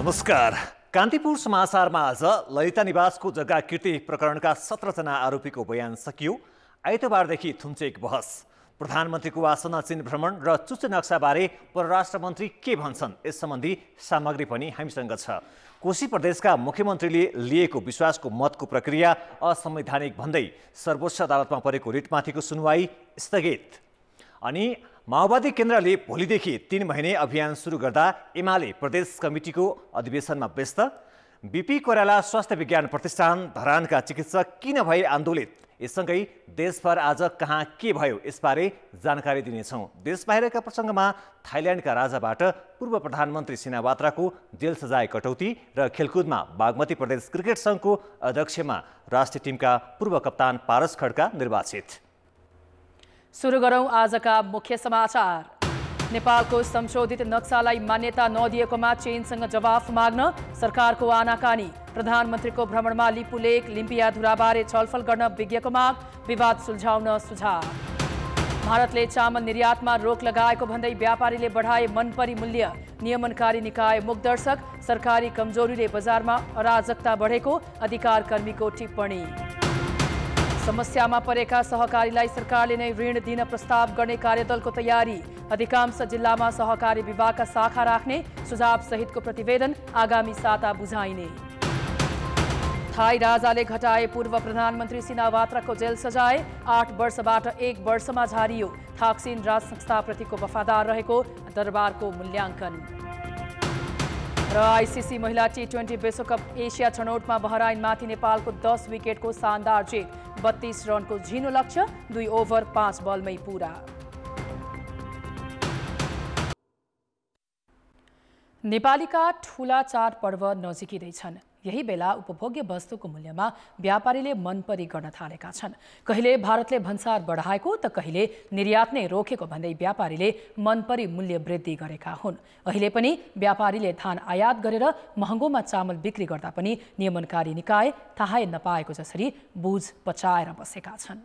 नमस्कार। कान्तिपुर समाचारमा आज ललिता निवासको जग्गा कीर्ति प्रकरणका 17 जना आरोपीको बयान सकियो। आइतबारदेखि थुम्चेक बहस। प्रधानमन्त्रीको आसन्न चीन भ्रमण र चुच्चे नक्साबारे परराष्ट्र मन्त्री के भन्छन्, यस सम्बन्धी सामग्री पनि हामीसँग छ। कोशी प्रदेशका मुख्यमन्त्रीले लिएको विश्वासको मतको प्रक्रिया असंवैधानिक भन्दै सर्वोच्च अदालतमा परेको रिटमाथिको सुनवाई स्थगित। अनि माओवादी केन्द्रले भोलिदेखि 3 महिने अभियान सुरु गर्दा एमाले प्रदेश कमिटीको अधिवेशनमा व्यस्त। बीपी कोइराला स्वास्थ्य विज्ञान प्रतिष्ठान धरानका चिकित्सक किन भए आन्दोलित, यससँगै देशभर आज कहाँ के भयो यसबारे जानकारी दिनेछौँ। देश बाहिरका प्रसङ्गमा थाइल्यान्डका राजाबाट पूर्व प्रधानमन्त्री सिनावात्राको जेल सजाय कटौती र खेलकुदमा बागमती प्रदेश क्रिकेट सङ्घको अध्यक्षमा राष्ट्रिय टिमका पूर्व कप्तान पारस खड्का निर्वाचित। सुरु गरौँ आजका मुख्य समाचार। नेपालको संशोधित नक्सालाई मान्यता नदिएकोमा चीनसँग जवाफ माग्न सरकारको आनाकानी। प्रधानमन्त्रीको भ्रमणमा लिपुलेक लिम्पियाधुराबारे छलफल गर्न विज्ञको माग, विवाद सुल्झाउन सुझाव। भारतले चामल निर्यातमा रोक लगाएको भन्दै व्यापारीले बढाए मनपरी मूल्य। नियमनकारी निकाय मुखदर्शक, सरकारी कमजोरीले बजारमा अराजकता बढेको अधिकार कर्मीको टिप्पणी। समस्यामा परेका सहकारीलाई सरकारले नै ऋण दिन प्रस्ताव गर्ने कार्यदलको तयारी। अधिकांश जिल्लामा सहकारी विभागका शाखा राख्ने सुझाव सहितको प्रतिवेदन आगामी साता बुझाइने। थाई राजाले घटाए पूर्व प्रधानमन्त्री सिनावात्राको जेल सजाय, 8 वर्षबाट 1 वर्षमा झारियो। थाक्सिन राज संस्थाप्रतिको वफादार रहेको दरबारको मूल्याङ्कन। र आइसिसी महिला T20 विश्वकप एसिया छनौटमा बहराइनमाथि नेपालको 10 विकेटको शानदार जित। 32 रनको झिनो लक्ष्य, 2 ओभर 5 बलमै पूरा। नेपालीका ठूला चाडपर्व नजिकिँदैछन्। यही बेला उपभोग्य वस्तुको मूल्यमा व्यापारीले मनपरी गर्न थालेका छन्। कहिले भारतले भन्सार बढाएको त कहिले निर्यात नै रोकेको भन्दै व्यापारीले मनपरी मूल्य वृद्धि गरेका हुन्। अहिले पनि व्यापारीले धान आयात गरेर महँगोमा चामल बिक्री गर्दा पनि नियमनकारी निकाय थाहै नपाएको जसरी बुझ पचाएर बसेका छन्।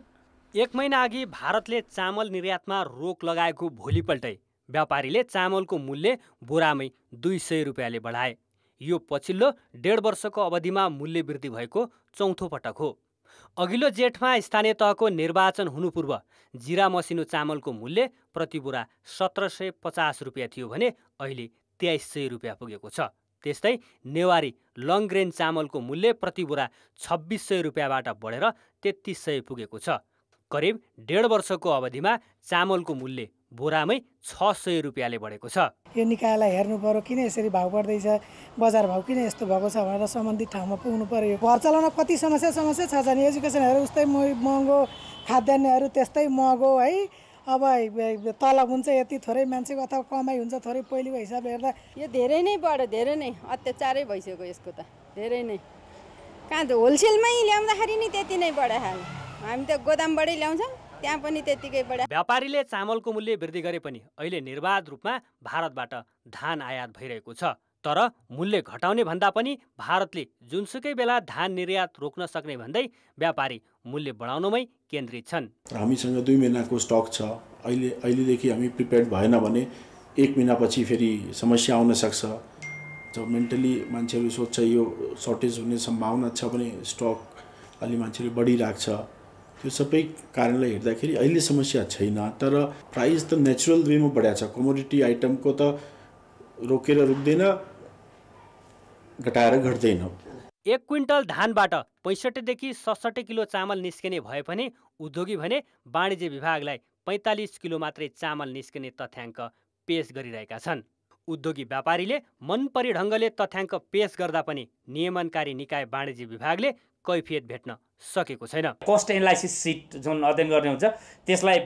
1 महिना अघि भारतले चामल निर्यातमा रोक लगाएको भोलिपल्टै व्यापारीले चामलको मूल्य बोरामै 200 रुपियाँले बढाए। यो पछिल्लो 1.5 वर्षको अवधिमा मूल्य वृद्धि भएको चौथो पटक हो। अघिल्लो जेठमा स्थानीय तहको निर्वाचन हुनुपूर्व जिरा मसिनो चामलको मूल्य प्रति बोरा 1750 रुपियाँ थियो भने अहिले 2300 रुपियाँ पुगेको छ। त्यस्तै नेवारी लङ ग्रेन चामलको मूल्य प्रति बोरा 2600 रुपियाँबाट बढेर 3300 पुगेको छ। करिब 1.5 वर्षको अवधिमा चामलको मूल्य बोरामै 600 रुपियाँले बढेको छ। यो निकायलाई हेर्नु पर्यो, किन यसरी भाउ बढ्दैछ, बजार भाउ किन यस्तो भएको छ भनेर सम्बन्धित ठाउँमा पुग्नु पर्यो। घर चलाउन कति समस्या छ नि। एजुकेसनहरू उस्तै महँगो, खाद्यान्नहरू त्यस्तै महँगो है। अब तलब हुन्छ यति थोरै मान्छेको अथवा कमाइ हुन्छ थोरै, पहिलेको हिसाबले हेर्दा यो धेरै नै बढ्यो, धेरै नै अत्याचारै भइसक्यो यसको त। धेरै नै कहाँ त होलसेलमै ल्याउँदाखेरि नि त्यति नै बढाइहाल्यो। हामी त गोदामबाटै ल्याउँछौँ, त्यहाँ पनि त्यतिकै बढा। व्यापारीले चामलको मूल्य वृद्धि गरे पनि अहिले निर्बाध रूपमा भारतबाट धान आयात भइरहेको छ। तर मूल्य घटाउने भन्दा पनि भारतले जुनसुकै बेला धान निर्यात रोक्न सक्ने भन्दै व्यापारी मूल्य बढाउनमै केन्द्रित छन्। हामीसँग 2 महिनाको स्टक छ। अहिलेदेखि हामी प्रिपेयर्ड भएन भने 1 महिनापछि फेरि समस्या आउन सक्छ। जब मेन्टली मान्छेहरू सोच्छ यो सर्टेज हुने सम्भावना छ भने स्टक अलि मान्छेले बढिरहेको छ। त्यो सबै कारणले हेर्दाखेरि अहिले समस्या छैन। तर प्राइस त नेचुरल वेमा बढाएको छ। कमोडिटी आइटमको त रोकेर रुक्दैन, घटाएर घट्दैन। 1 क्विन्टल धानबाट 65 देखि 67 किलो चामल निस्किने भए पनि उद्योगी भने वाणिज्य विभागलाई 45 किलो मात्रै चामल निस्किने तथ्याङ्क पेश गरिरहेका छन्। उद्योगी व्यापारीले मनपरी ढङ्गले तथ्याङ्क पेश गर्दा पनि नियमनकारी निकाय वाणिज्य विभागले कैफियत भेट्न सकेको छैन। कस्ट एनालाइसिस सिट जुन अध्ययन गर्ने हुन्छ त्यसलाई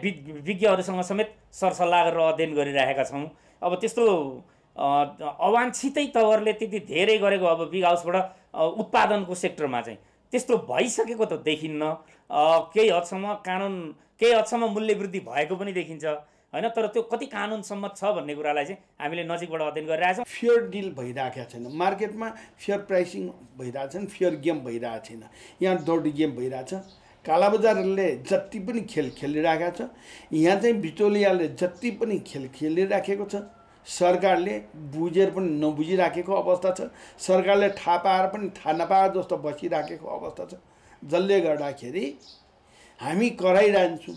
विज्ञहरूसँग समेत सरसल्लाह गरेर अध्ययन गरिरहेका छौँ। अब त्यस्तो अवाञ्छितै तवरले त्यति धेरै गरेको अब बिग हाउसबाट उत्पादनको सेक्टरमा चाहिँ त्यस्तो भइसकेको त देखिन्न। केही हदसम्म मूल्य वृद्धि भएको पनि देखिन्छ हैन। तर त्यो कति कानुन सम्मत छ भन्ने कुरालाई चाहिँ हामीले नजिकबाट अध्ययन गरिरहेका छौँ। फेयर डिल भइरहेको छैन, मार्केटमा फेयर प्राइसिङ भइरहेको छैन, फेयर गेम भइरहेको छैन। यहाँ दौडी गेम भइरहेछ। कालाबजारले जति पनि खेल खेलिरहेको छ, यहाँ चाहिँ बिचौलियाले जति पनि खेल खेलिराखेको छ सरकारले बुझेर पनि नबुझिराखेको अवस्था छ, सरकारले थाहा पाएर पनि थाहा नपाएर जस्तो बसिराखेको अवस्था छ, जसले गर्दाखेरि हामी कराइरहन्छौँ,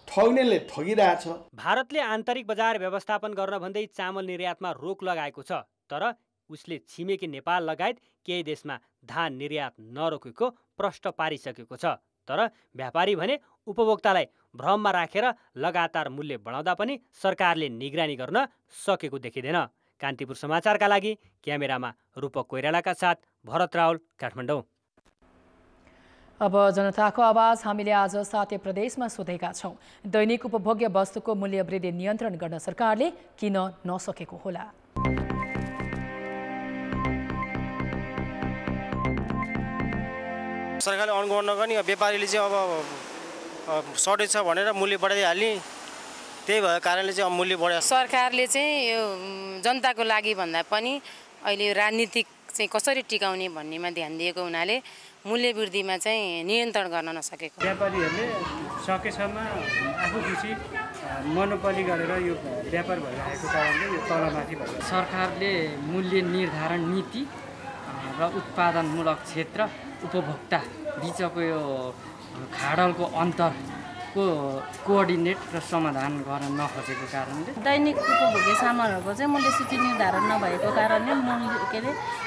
ठग्नेले ठगिरहेछ। भारतले आन्तरिक बजार व्यवस्थापन गर्न भन्दै चामल निर्यातमा रोक लगाएको छ, तर उसले छिमेकी नेपाल लगायत केही देशमा धान निर्यात नरोकेको प्रश्न पारिसकेको छ। तर व्यापारी भने उपभोक्तालाई भ्रममा राखेर लगातार मूल्य बढाउँदा पनि सरकारले निगरानी गर्न सकेको देखिँदैन। कान्तिपुर समाचारका लागि क्यामेरामा रूपक कोइरालाका साथ भरत रावल, काठमाडौँ। अब जनताको आवाज हामीले आज 7 प्रदेशमा सोधेका छौँ। दैनिक उपभोग्य वस्तुको मूल्य वृद्धि नियन्त्रण गर्न सरकारले किन नसकेको होला? सरकारले अनगौर नगर्ने, व्यापारीले चाहिँ अब सर्टेज छ भनेर मूल्य बढाइहाल्ने, त्यही भएको कारणले चाहिँ अब मूल्य बढ्यो। सरकारले चाहिँ यो जनताको लागि भन्दा पनि अहिले राजनीतिक चाहिँ कसरी टिकाउने भन्नेमा ध्यान दिएको हुनाले मूल्य वृद्धिमा चाहिँ नियन्त्रण गर्न नसकेको। व्यापारीहरूले सकेसम्म आफू खुसी मोनोपोली गरेर यो व्यापार भइरहेको कारणले यो तलमाथि भयो। सरकारले मूल्य निर्धारण नीति र उत्पादनमूलक क्षेत्र उपभोक्ता बिचको यो खाडलको अन्तरको कोअर्डिनेट र समाधान गर्न नखोजेको कारणले दैनिक उपभोग्य सामानहरूको चाहिँ मूल्य सूची निर्धारण नभएको कारणले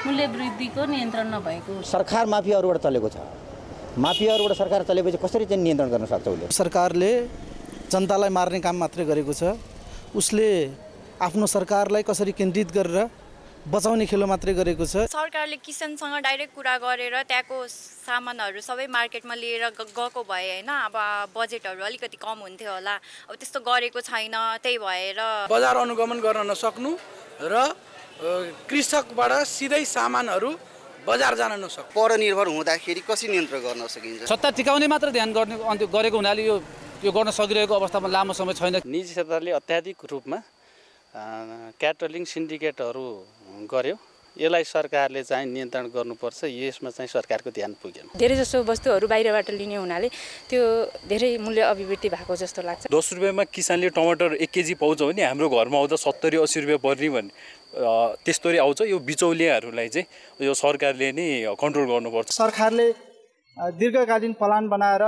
मूल्य वृद्धिको नियन्त्रण नभएको। सरकार माफियाहरूबाट चलेको छ, माफियाहरूबाट सरकार चलेपछि कसरी चाहिँ नियन्त्रण गर्न सक्छ? उसले सरकारले जनतालाई मार्ने काम मात्रै गरेको छ, उसले आफ्नो सरकारलाई कसरी केन्द्रित गरेर बचाउने खेलो मात्रै गरेको छ। सरकारले किसानसँग डाइरेक्ट कुरा गरेर त्यहाँको सामानहरू सबै मार्केटमा लिएर गएको भए होइन, अब बजेटहरू अलिकति कम हुन्थ्यो होला, अब त्यस्तो गरेको छैन। त्यही भएर बजार अनुगमन गर्न नसक्नु र कृषकबाट सिधै सामानहरू बजार जान नसक्नु, परनिर्भर हुँदाखेरि कसरी नियन्त्रण गर्न सकिन्छ? सत्ता टिकाउने मात्र ध्यान गरेको हुनाले यो गर्न सकिरहेको अवस्थामा लामो समय छैन। निजी क्षेत्रले अत्याधिक रूपमा क्याटलिङ सिन्डिकेटहरू गर्यो, यसलाई सरकारले चाहिँ नियन्त्रण गर्नुपर्छ। यसमा चाहिँ सरकारको ध्यान पुगेन। धेरै जसो वस्तुहरू बाहिरबाट लिने हुनाले त्यो धेरै मूल्य अभिवृद्धि भएको जस्तो लाग्छ। 10 रुपियाँमा किसानले टमाटर 1 केजी पाउँछ भने हाम्रो घरमा आउँदा 70-80 रुपियाँ पर्ने भने त्यस्तोरी आउँछ। यो बिचौलियाहरूलाई चाहिँ यो सरकारले नै कन्ट्रोल गर्नुपर्छ। सरकारले दीर्घकालीन प्लान बनाएर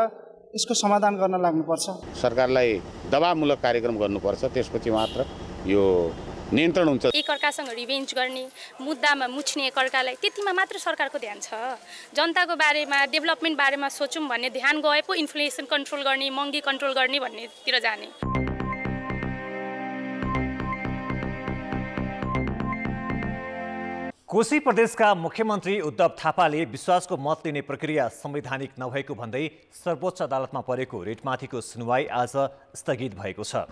यसको समाधान गर्न लाग्नुपर्छ। सरकारलाई दबावमूलक कार्यक्रम गर्नुपर्छ, त्यसपछि मात्र यो नियन्त्रण हुन्छ। एकअर्कासँग रिभेन्ज गर्ने, मुद्दामा मुछ्ने एकअर्कालाई, त्यतिमा मात्र सरकारको ध्यान छ। जनताको बारेमा, डेभलपमेन्ट बारेमा सोचौँ भन्ने ध्यान गए पो इन्फ्लेसन कन्ट्रोल गर्ने, महँगी कन्ट्रोल गर्ने भन्नेतिर जाने। कोशी प्रदेशका मुख्यमन्त्री उद्धव थापाले विश्वासको मत लिने प्रक्रिया संवैधानिक नभएको भन्दै सर्वोच्च अदालतमा परेको रिटमाथिको सुनवाई आज स्थगित भएको छ।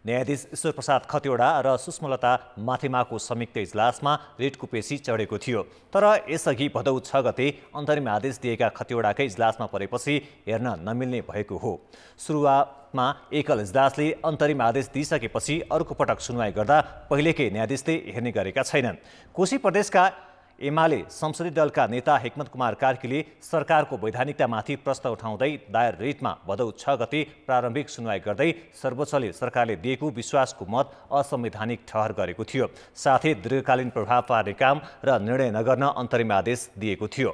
न्यायाधीश ईश्वर प्रसाद खतिवडा र सुष्मलता माथिमाको संयुक्त इजलासमा रिटको पेशी चढेको थियो। तर यसअघि भदौ 6 गते अन्तरिम आदेश दिएका खतिवडाकै इजलासमा परेपछि हेर्न नमिल्ने भएको हो। सुरुवातमा एकल इजलासले अन्तरिम आदेश दिइसकेपछि अर्को पटक सुनवाई गर्दा पहिलेकै न्यायाधीशले हेर्ने गरेका छैनन्। कोशी प्रदेशका एमाले संसदीय दलका नेता हिक्मत कुमार कार्कीले सरकारको वैधानिकतामाथि प्रश्न उठाउँदै दायर रिटमा भदौ 6 गते प्रारम्भिक सुनवाई गर्दै सर्वोच्चले सरकारले दिएको विश्वासको मत असंवैधानिक ठहर गरेको थियो। साथै दीर्घकालीन प्रभाव पार्ने काम र निर्णय नगर्न अन्तरिम आदेश दिएको थियो।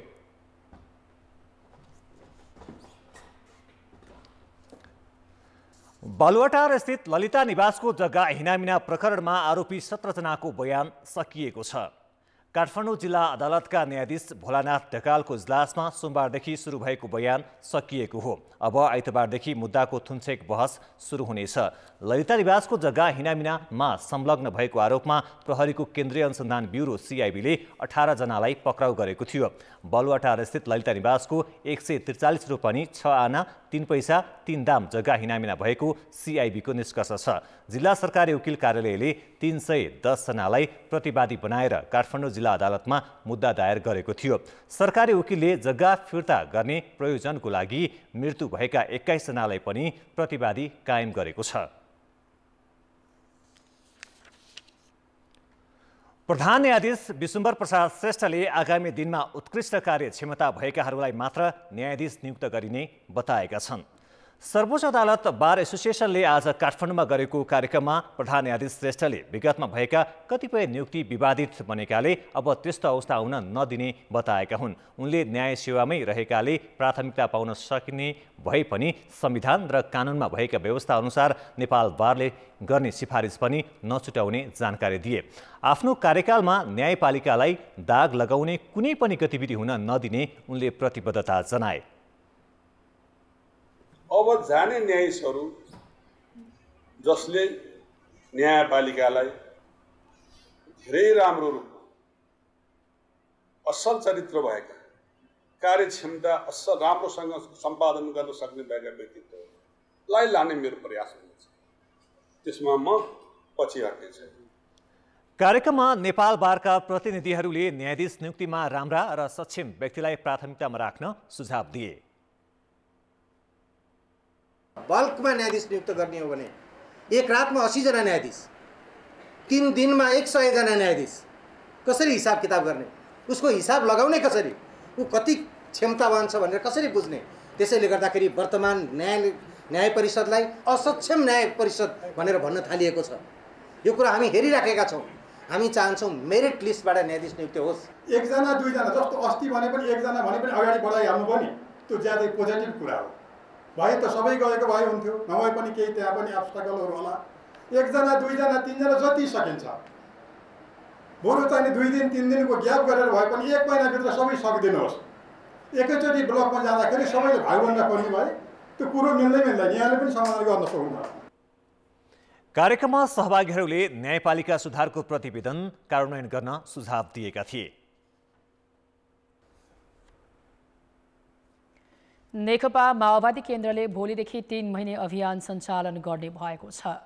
बालुवाटार स्थित ललिता निवासको जग्गा हिनामिना प्रकरणमा आरोपी 17 जनाको बयान सकिएको छ। काठमाडौँ जिल्ला अदालतका न्यायाधीश भोलानाथ ढकालको इजलासमा सोमबारदेखि सुरु भएको बयान सकिएको हो। अब आइतबारदेखि मुद्दाको थुन्चेक बहस सुरु हुनेछ। ललिता निवासको जग्गा हिनामिनामा संलग्न भएको आरोपमा प्रहरीको केन्द्रीय अनुसन्धान ब्युरो CIBले 18 जनालाई पक्राउ गरेको थियो। बालुवाटार स्थित ललिता निवासको 143 रोपनी 6 आना 3 पैसा 3 दाम जग्गा हिनामिना भएको CIBको निष्कर्ष छ। जिल्ला सरकारी वकिल कार्यालयले 310 जनालाई प्रतिवादी बनाएर काठमाडौँ जिल्ला अदालतमा मुद्दा दायर गरेको थियो। सरकारी वकिलले जग्गा फिर्ता गर्ने प्रयोजनको लागि मृत्यु भएका 21 जनालाई पनि प्रतिवादी कायम गरेको छ। प्रधान न्यायाधीश विशुम्भर प्रसाद श्रेष्ठले आगामी दिनमा उत्कृष्ट कार्य क्षमता भएकाहरूलाई मात्र न्यायाधीश नियुक्त गरिने बताएका छन्। सर्वोच्च अदालत बार एसोसिएसनले आज काठमाडौँमा गरेको कार्यक्रममा प्रधान न्यायाधीश श्रेष्ठले विगतमा भएका कतिपय नियुक्ति विवादित बनेकाले अब त्यस्तो अवस्था हुन नदिने बताएका हुन्। उनले न्याय सेवामै रहेकाले प्राथमिकता पाउन सकिने भए पनि संविधान र कानुनमा भएका व्यवस्था अनुसार नेपाल बारले गर्ने सिफारिस पनि नछुटाउने जानकारी दिए। आफ्नो कार्यकालमा न्यायपालिकालाई दाग लगाउने कुनै पनि गतिविधि हुन नदिने उनले प्रतिबद्धता जनाए। अब जाने न्यायाधीशहरू जसले न्यायपालिकालाई धेरै राम्रो रूपमा असल चरित्र भएका कार्यक्षमता असल राम्रोसँग सम्पादन गर्न सक्ने भएका व्यक्तित्वलाई लाने मेरो प्रयास हुनेछ। त्यसमा म पछि हट्ने छैन। कार्यक्रममा नेपाल बारका प्रतिनिधिहरूले न्यायाधीश नियुक्तिमा राम्रा र सक्षम व्यक्तिलाई प्राथमिकतामा राख्न सुझाव दिए। बल्कमा न्यायाधीश नियुक्त गर्ने हो भने एक रातमा 80 जना न्यायाधीश, 3 दिनमा 100 जना न्यायाधीश कसरी हिसाब किताब गर्ने, उसको हिसाब लगाउने कसरी, ऊ कति क्षमतावान छ भनेर कसरी बुझ्ने। त्यसैले गर्दाखेरि वर्तमान न्याय परिषदलाई असक्षम न्याय परिषद भनेर भन्न थालिएको छ। यो कुरा हामी हेरिराखेका छौँ। हामी चाहन्छौँ मेरिट लिस्टबाट न्यायाधीश नियुक्त होस्। एकजना दुईजना जस्तो अस्ति भने पनि एकजना भने पनि अगाडि बढाइहाल्नु भयो नि, त्यो ज्यादै पोजिटिभ कुरा हो। भए त सबै गएको भए हुन्थ्यो, नभए पनि केही त्यहाँ पनि अब्स्टकलहरू होला। एकजना दुईजना तीनजना जति सकिन्छ, बरु चाहिँ 2 दिन 3 दिनको ग्याप गरेर भए पनि 1 महिनाभित्र सबै सकिदिनुहोस्। एकैचोटि ब्लकमा जाँदाखेरि सबैले भाइभन्दा पर्ने भए त्यो कुरो मिल्दैन, यहाँले पनि समाधान गर्न सक्नुहुन्छ। कार्यक्रममा सहभागीहरूले न्यायपालिका सुधारको प्रतिवेदन कार्यान्वयन गर्न सुझाव दिएका थिए। नेकपा माओवादी केन्द्रले भोलिदेखि 3 महिने अभियान सञ्चालन गर्ने भएको छ।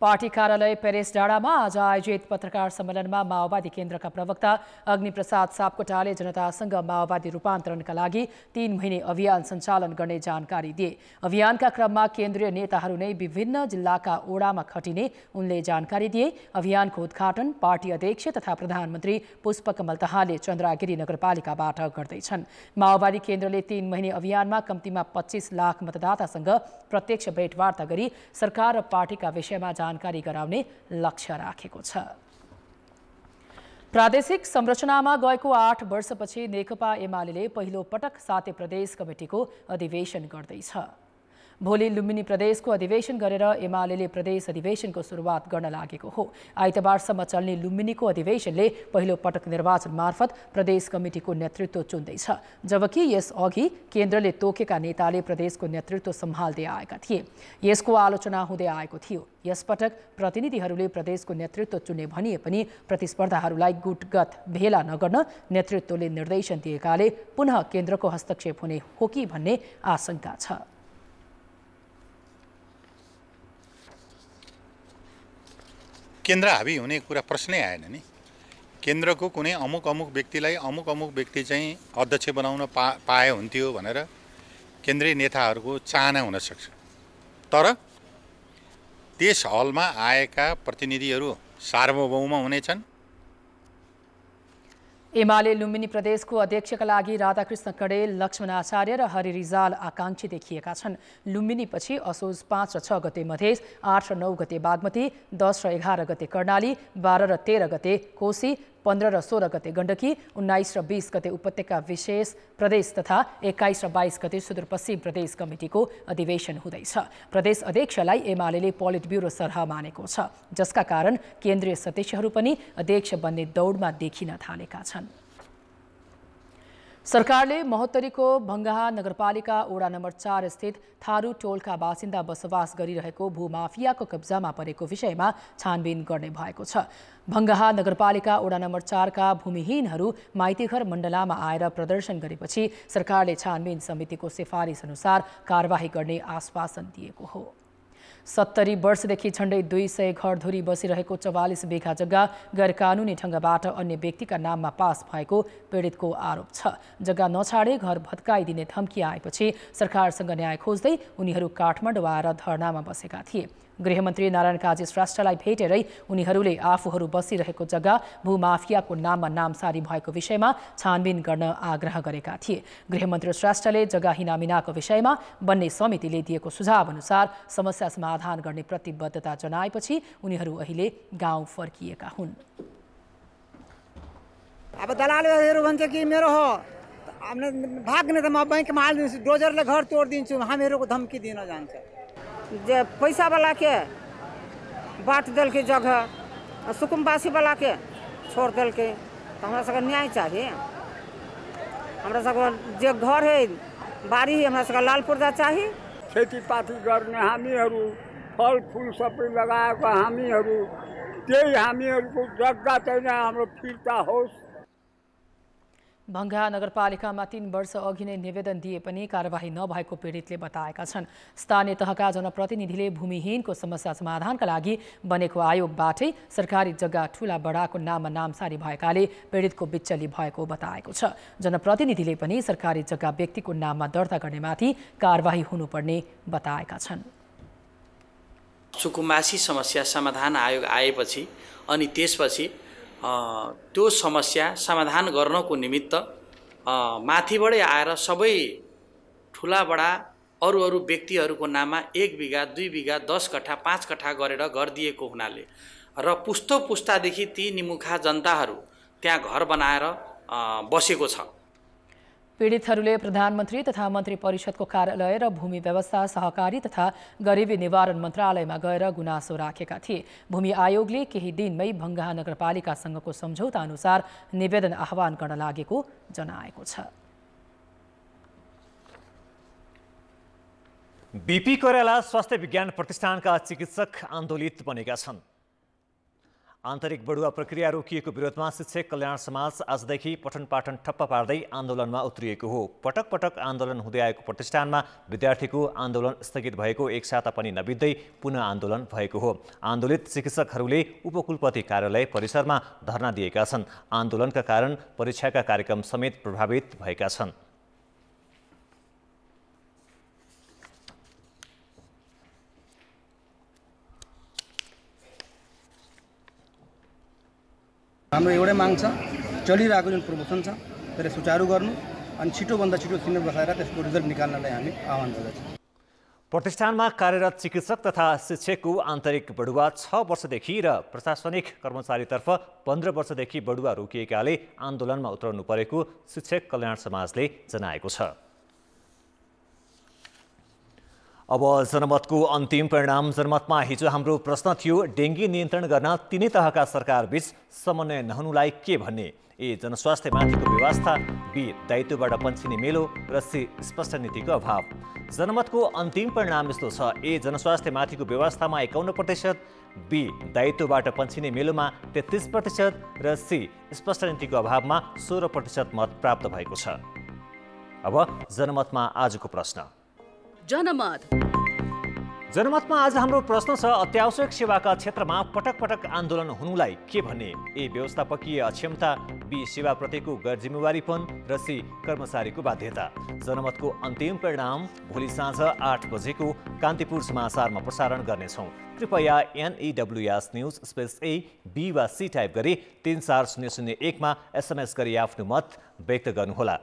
पार्टी कार्यालय पेरेस डाँडामा आज आयोजित पत्रकार सम्मेलनमा माओवादी केन्द्रका प्रवक्ता अग्निप्रसाद सापकोटाले जनतासँग माओवादी रूपान्तरणका लागि 3 महिने अभियान सञ्चालन गर्ने जानकारी दिए। अभियानका क्रममा केन्द्रीय नेताहरू नै विभिन्न जिल्लाका ओडामा खटिने उनले जानकारी दिए। अभियानको उद्घाटन पार्टी अध्यक्ष तथा प्रधानमन्त्री पुष्पकमल दाहालले चन्द्रागिरी नगरपालिकाबाट गर्दैछन्। माओवादी केन्द्रले 3 महिने अभियानमा कम्तीमा 25 लाख मतदातासँग प्रत्यक्ष भेटवार्ता गरी सरकार र पार्टीका विषयमा जानकारी गराउने लक्ष्य राखेको छ। प्रादेशिक संरचनामा गएको 8 वर्षपछि नेकपा एमाले पहिलो पटक 7 प्रदेश कमिटिको अधिवेशन गर्दैछ। भोलि लुम्बिनी प्रदेशको अधिवेशन गरेर एमाले प्रदेश अधिवेशनको सुरुवात गर्न लागेको हो। आइतबारसम्म चल्ने लुम्बिनीको अधिवेशनले पहिलो पटक निर्वाचन मार्फत प्रदेश कमिटिको नेतृत्व चुन्दैछ, जबकि यसअघि केन्द्रले तोकेका नेताले प्रदेशको नेतृत्व सम्हाल्दै आएका थिए। यसको आलोचना हुँदै आएको थियो। यसपटक प्रतिनिधिहरूले प्रदेशको नेतृत्व चुन्ने भनिए पनि प्रतिस्पर्धाहरूलाई गुटगत भेला नगर्न नेतृत्वले निर्देशन दिएकाले पुनः केन्द्रको हस्तक्षेप हुने हो कि भन्ने आशंका छ। केन्द्र हावी हुने कुरा प्रश्नै आएन नि। केन्द्रको कुनै अमुक व्यक्तिलाई अमुक व्यक्ति चाहिँ अध्यक्ष बनाउन पाए हुन्थ्यो भनेर केन्द्रीय नेताहरूको चाहना हुन सक्छ, तर त्यस हलमा आएका प्रतिनिधिहरू सार्वभौम हुनेछन्। एमाले लुम्बिनी प्रदेशको अध्यक्षका लागि राधाकृष्ण कडेल, लक्ष्मण आचार्य र हरि रिजाल आकांक्षी देखिएका छन्। लुम्बिनीपछि असोज 5 र 6 गते मधेस, 8 र 9 गते बागमती, 10 र 11 गते कर्णाली, 12 र 13 गते कोशी, 15 र 16 गते गण्डकी, 19 र 20 गते उपत्यका विशेष प्रदेश तथा 21 र 22 गते सुदूरपश्चिम प्रदेश कमिटिको अधिवेशन हुँदैछ। प्रदेश अध्यक्षलाई एमाले पोलिट ब्युरो सरह मानेको छ, जसका कारण केन्द्रीय सदस्यहरू पनि अध्यक्ष बन्ने दौडमा देखिन थालेका छन्। सरकारले महोत्तरीको भङ्गाहा नगरपालिका वडा नम्बर 4 स्थित थारू टोलका बासिन्दा बसोबास गरिरहेको भूमाफियाको कब्जामा परेको विषयमा छानबिन गर्ने भएको छ। भङ्गाहा नगरपालिका वडा नम्बर 4 का भूमिहीनहरू माइतीघर मण्डलामा आएर प्रदर्शन गरेपछि सरकारले छानबिन समितिको सिफारिस अनुसार कारबाही गर्ने आश्वासन दिएको हो। 70 वर्षदेखि झण्डै 200 घरधुरी बसिरहेको 44 बिघा जग्गा गैरकानुनी ढङ्गबाट अन्य व्यक्तिका नाममा पास भएको पीडितको आरोप छ। जग्गा नछाडे घर भत्काइदिने धम्की आएपछि सरकारसँग न्याय खोज्दै उनीहरू काठमाडौँ आएर धरनामा बसेका थिए। गृहमन्त्री नारायण काजी श्रेष्ठलाई भेटेरै उनीहरूले आफूहरू बसिरहेको जग्गा भूमाफियाको नाममा नामसारी भएको विषयमा छानबिन गर्न आग्रह गरेका थिए। गृहमन्त्री श्रेष्ठले जग्गा हिनामिनाको विषयमा बन्ने समितिले दिएको सुझाव अनुसार समस्या समाधान गर्ने प्रतिबद्धता जनाएपछि उनीहरू अहिले गाउँ फर्किएका हुन्। अब दलालहरू भन्छ कि मेरो हो हमने भाग्ने त म बैंकमा हालिदिन्छु, डोजरले घर तोडिदिन्छु, हामीहरूको धम्की दिन जान्छ। जे पैसावाला के बाट देलकै जगह, सुकुम्बासीवाला के छोड़ देलकै, तो हमरा सबके न्याय चाहिए। हमरा सबके जे घर है बारी है हमरा सबके लाल पूर्जा चाहिए। खेतीपाती गर्ने हामीहरू, फलफुल सबै लगाएको हामीहरू, त्यही हामीहरूको जग्गा चाहिँ हाम्रो फिर्ता होस्। भङ्गा नगरपालिकामा 3 वर्ष अघि नै निवेदन दिए पनि कारबाही नभएको पीडितले बताएका छन्। स्थानीय तहका जनप्रतिनिधिले भूमिहीनको समस्या समाधानका लागि बनेको आयोगबाटै सरकारी जग्गा ठूला बडाको नाममा नामसारी भएकाले पीडितको बिचल्ली भएको बताएको छ। जनप्रतिनिधिले पनि सरकारी जग्गा व्यक्तिको नाममा दर्ता गर्नेमाथि कारबाही हुनुपर्ने बताएका छन्। सुकुम्बासी समस्या समाधान आयोग आएपछि अनि त्यसपछि त्यो समस्या समाधान गर्नको निमित्त माथिबाटै आएर सबै ठुला बडा अरू व्यक्तिहरूको नाममा 1 बिघा 2 बिघा 10 कट्ठा 5 कट्ठा गरेर घर दिएको हुनाले र पुस्तो पुस्तादेखि ती निमुखा जनताहरू त्यहाँ घर बनाएर बसेको छ। पीडितहरूले प्रधानमन्त्री तथा मन्त्री परिषदको कार्यालय र भूमि व्यवस्था सहकारी तथा गरिबी निवारण मन्त्रालयमा गएर गुनासो राखेका थिए। भूमि आयोगले केही दिनमै भङ्गा नगरपालिकासँगको सम्झौता अनुसार निवेदन आह्वान गर्न लागेको जनाएको छ। बीपी कोइराला स्वास्थ्य विज्ञान प्रतिष्ठानका चिकित्सक आन्दोलित बनेका छन्। आन्तरिक बढुवा प्रक्रिया रोकिएको विरोधमा शिक्षक कल्याण समाज आजदेखि पठन पाठन ठप्प पार्दै आन्दोलनमा उत्रिएको हो। पटक पटक आन्दोलन हुँदै आएको प्रतिष्ठानमा विद्यार्थीको आन्दोलन स्थगित भएको 1 साता पनि नबित्दै पुनः आन्दोलन भएको हो। आन्दोलित चिकित्सकहरूले उपकुलपति कार्यालय परिसरमा धरना दिएका छन्। आन्दोलनका कारण परीक्षाका कार्यक्रम समेत प्रभावित भएका छन्। हाम्रो एउटै माग छ, चलिरहेको जुन प्रमोसन छ त्यसलाई सुचारू गर्नु अनि छिटोभन्दा छिटो सिनेट बसाएर त्यसको रिजल्ट निकाल्नलाई हामी आह्वान गर्दछौँ। प्रतिष्ठानमा कार्यरत चिकित्सक तथा शिक्षकको आन्तरिक बढुवा 6 वर्षदेखि र प्रशासनिक कर्मचारीतर्फ 15 वर्षदेखि बढुवा रोकिएकाले आन्दोलनमा उत्रनु परेको शिक्षक कल्याण समाजले जनाएको छ। अब जनमतको अन्तिम परिणाम। जनमतमा हिजो हाम्रो प्रश्न थियो, डेङ्गी नियन्त्रण गर्न 3 तहका सरकारबीच समन्वय नहुनुलाई के भन्ने? ए, जनस्वास्थ्यमाथिको व्यवस्था, बी, दायित्वबाट पन्छिने मेलो र सी, स्पष्ट नीतिको अभाव। जनमतको अन्तिम परिणाम यस्तो छ। ए, जनस्वास्थ्यमाथिको व्यवस्थामा 51%, बी, दायित्वबाट पन्छिने मेलोमा 33% र सी, स्पष्ट नीतिको अभावमा 16% मत प्राप्त भएको छ। अब जनमतमा आजको प्रश्न। जनमतमा आज हाम्रो प्रश्न छ, अत्यावश्यक सेवाका क्षेत्रमा पटक पटक आन्दोलन हुनुलाई के भन्ने? ए, व्यवस्थापकीय अक्षमता, बी, सेवाप्रतिको गैर जिम्मेवारीपन र सी, कर्मचारीको बाध्यता। जनमतको अन्तिम परिणाम भोलि साँझ 8 बजेको कान्तिपुर समाचारमा प्रसारण गर्नेछौँ। कृपया NEWS news space A, B वा C टाइप गरी 34001मा SMS गरी आफ्नो मत व्यक्त गर्नुहोला।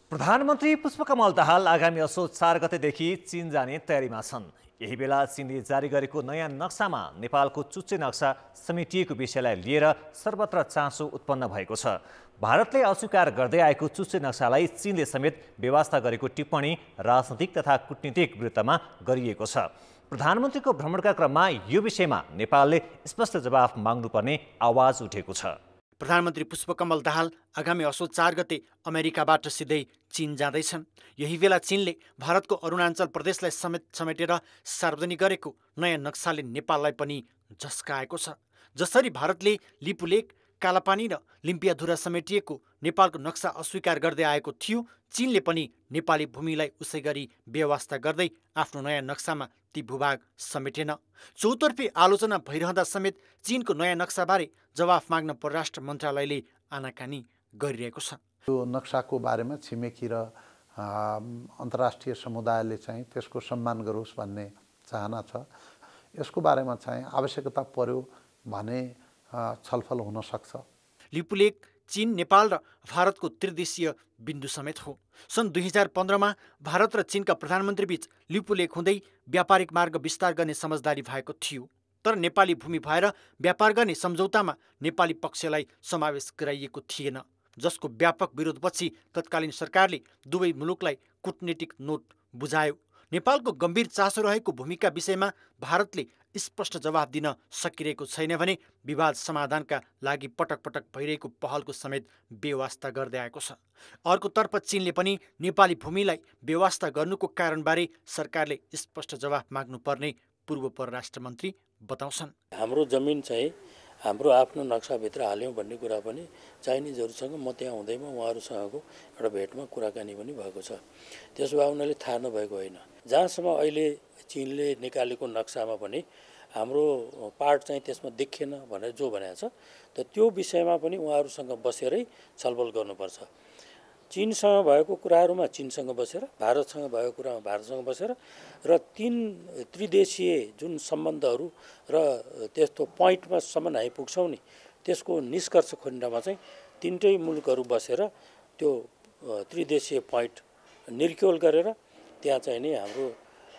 प्रधानमन्त्री पुष्पकमल दाहाल आगामी असोज 4 गतेदेखि चीन जाने तयारीमा छन्। यही बेला चीनले जारी गरेको नयाँ नक्सामा नेपालको चुच्चे नक्सा समेटिएको विषयलाई लिएर सर्वत्र चासो उत्पन्न भएको छ। भारतले अस्वीकार गर्दै आएको चुच्चे नक्सालाई चीनले समेत बेवास्ता गरेको टिप्पणी राजनीतिक तथा कूटनीतिक वृत्तमा गरिएको छ। प्रधानमन्त्रीको भ्रमणका क्रममा यो विषयमा नेपालले स्पष्ट जवाफ माग्नुपर्ने आवाज उठेको छ। प्रधानमन्त्री पुष्पकमल दाहाल आगामी असोज 4 गते अमेरिकाबाट सिधै चीन जाँदैछन्। यही बेला चीनले भारतको अरुणाञ्चल प्रदेशलाई समेटेर सार्वजनिक गरेको नयाँ नक्साले नेपाललाई पनि झस्काएको छ। जसरी भारतले लिपुलेक, कालापानी र लिम्पियाधुरा समेटिएको नेपालको नक्सा अस्वीकार गर्दै आएको थियो, चीनले पनि नेपाली भूमिलाई उसै गरी बेवास्ता गर्दै आफ्नो नयाँ नक्सामा ती भूभाग समेटेन। चौतर्फी आलोचना भइरहँदा समेत चीनको नयाँ नक्साबारे जवाफ माग्न परराष्ट्र मन्त्रालयले आनाकानी गरिरहेको छ। यो नक्साको बारेमा छिमेकी र अन्तर्राष्ट्रिय समुदायले चाहिँ त्यसको सम्मान गरोस् भन्ने चाहना छ। यसको बारेमा चाहिँ आवश्यकता पर्यो भने छलफल हुन सक्छ। लिपुलेक चीन, नेपाल र भारतको त्रिदेशीय बिन्दु समेत हो। सन् 2015मा भारत र चीनका प्रधानमन्त्री बीच लिपुलेक हुँदै व्यापारिक मार्ग विस्तार गर्ने समझदारी भएको थियो। तर नेपाली भूमि भएर व्यापार गर्ने सम्झौतामा नेपाली पक्षलाई समावेश गराइएको थिएन, जसको व्यापक विरोधपछि तत्कालीन सरकारले दुवै मुलुकलाई कूटनीतिक नोट बुझायो। नेपालको गम्भीर चासो रहेको भूमिका विषयमा भारतले स्पष्ट जवाफ दिन सकिरहेको छैन भने विवाद समाधानका लागि पटक पटक भइरहेको पहलको समेत बेवास्ता गर्दै आएको छ। अर्कोतर्फ चीनले पनि नेपाली भूमिलाई बेवास्ता गर्नुको कारणबारे सरकारले स्पष्ट जवाफ माग्नुपर्ने पूर्व परराष्ट्र मन्त्री बताउँछन्। हाम्रो जमिन चाहिँ हाम्रो आफ्नो नक्साभित्र हाल्यौँ भन्ने कुरा पनि चाइनिजहरूसँग म त्यहाँ हुँदैमा उहाँहरूसँगको एउटा भेटमा कुराकानी पनि भएको छ। त्यसो भए उनीहरूले थाहा नभएको होइन। जहाँसम्म अहिले चीनले निकालेको नक्सामा पनि हाम्रो पार्ट चाहिँ त्यसमा देखिएन भनेर जो भनेको छ, त त्यो विषयमा पनि उहाँहरूसँग बसेरै छलफल गर्नुपर्छ। चीनसँग भएको कुराहरूमा चीनसँग बसेर, भारतसँग भएको कुरामा भारतसँग बसेर र त्रिदेशीय जुन सम्बन्धहरू र त्यस्तो पोइन्टमा सम्म आइपुग्छौँ नि, त्यसको निष्कर्ष खोज्नमा चाहिँ तिनटै मुलुकहरू बसेर त्यो त्रिदेशीय पोइन्ट निर्क्योल गरेर त्यहाँ चाहिँ नि हाम्रो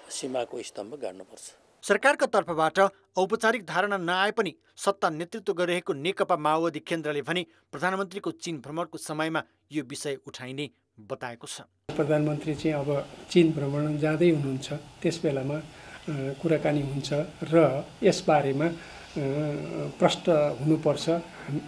सीमाको स्तम्भ गाड्नुपर्छ। सरकारका तर्फबाट औपचारिक धारणा नआए पनि सत्ता नेतृत्व गरिरहेको नेकपा माओवादी केन्द्रले भने प्रधानमन्त्रीको चीन भ्रमणको समयमा यो विषय उठाइने बताएको छ। प्रधानमन्त्री चाहिँ अब चीन भ्रमण जाँदै हुनुहुन्छ, त्यस बेलामा कुराकानी हुन्छ र यसबारेमा प्रष्ट हुनुपर्छ।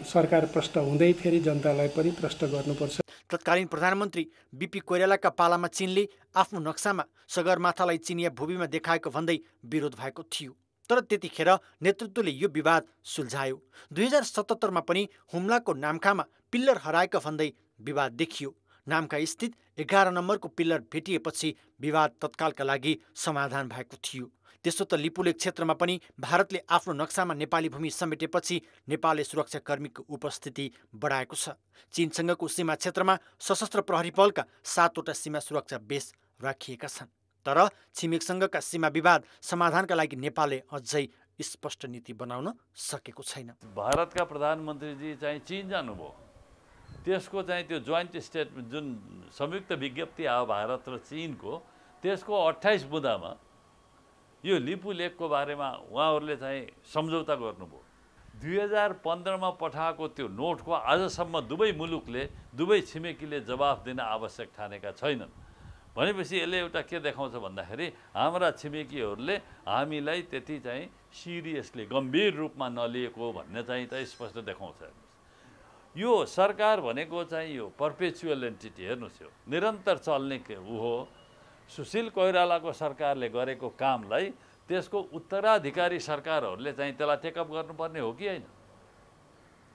सरकार प्रष्ट हुँदै फेरि जनतालाई पनि प्रष्ट गर्नुपर्छ। तत्कालीन प्रधानमन्त्री बीपी कोइरालाका पालामा चीनले आफ्नो नक्सामा सगरमाथालाई चिनिया भूमिमा देखाएको भन्दै विरोध भएको थियो। तर त्यतिखेर नेतृत्वले यो विवाद सुल्झायो। 2077मा पनि हुम्लाको नाम्खामा पिल्लर हराएको भन्दै विवाद देखियो। नाम्खा स्थित 11 नम्बरको पिल्लर भेटिएपछि विवाद तत्कालका लागि समाधान भएको थियो। त्यसो त लिपुलेक क्षेत्रमा पनि भारतले आफ्नो नक्सामा नेपाली भूमि समेटेपछि नेपालले सुरक्षाकर्मीको उपस्थिति बढाएको छ। चीनसँगको सीमा क्षेत्रमा सशस्त्र प्रहरी बलका 7वटा सीमा सुरक्षा बेस राखिएका छन्। तर छिमेकसँगका सीमा विवाद समाधानका लागि नेपालले अझै स्पष्ट नीति बनाउन सकेको छैन। भारतका प्रधानमन्त्रीजी चाहिँ चीन जानुभयो, त्यसको चाहिँ त्यो जोइन्ट स्टेटमेन्ट जुन संयुक्त विज्ञप्ति आयो भारत र चीनको, त्यसको 28 बुँदामा यो लिपुलेकको बारेमा उहाँहरूले चाहिँ सम्झौता गर्नुभयो। 2015मा पठाएको त्यो नोटको आजसम्म दुवै मुलुकले, दुवै छिमेकीले जवाफ दिन आवश्यक ठानेका छैनन्। भनेपछि यसले एउटा के देखाउँछ भन्दाखेरि हाम्रा छिमेकीहरूले हामीलाई त्यति चाहिँ सिरियसली गम्भीर रूपमा नलिएको भन्ने चाहिँ त स्पष्ट देखाउँछ। यो सरकार भनेको चाहिँ यो पर्पेचुअल एन्टिटी, हेर्नुहोस्, यो निरन्तर चल्ने ऊ हो। सुशील कोइरालाको सरकारले गरेको कामलाई त्यसको उत्तराधिकारी सरकारहरूले चाहिँ त्यसलाई टेकअप गर्नुपर्ने हो कि होइन?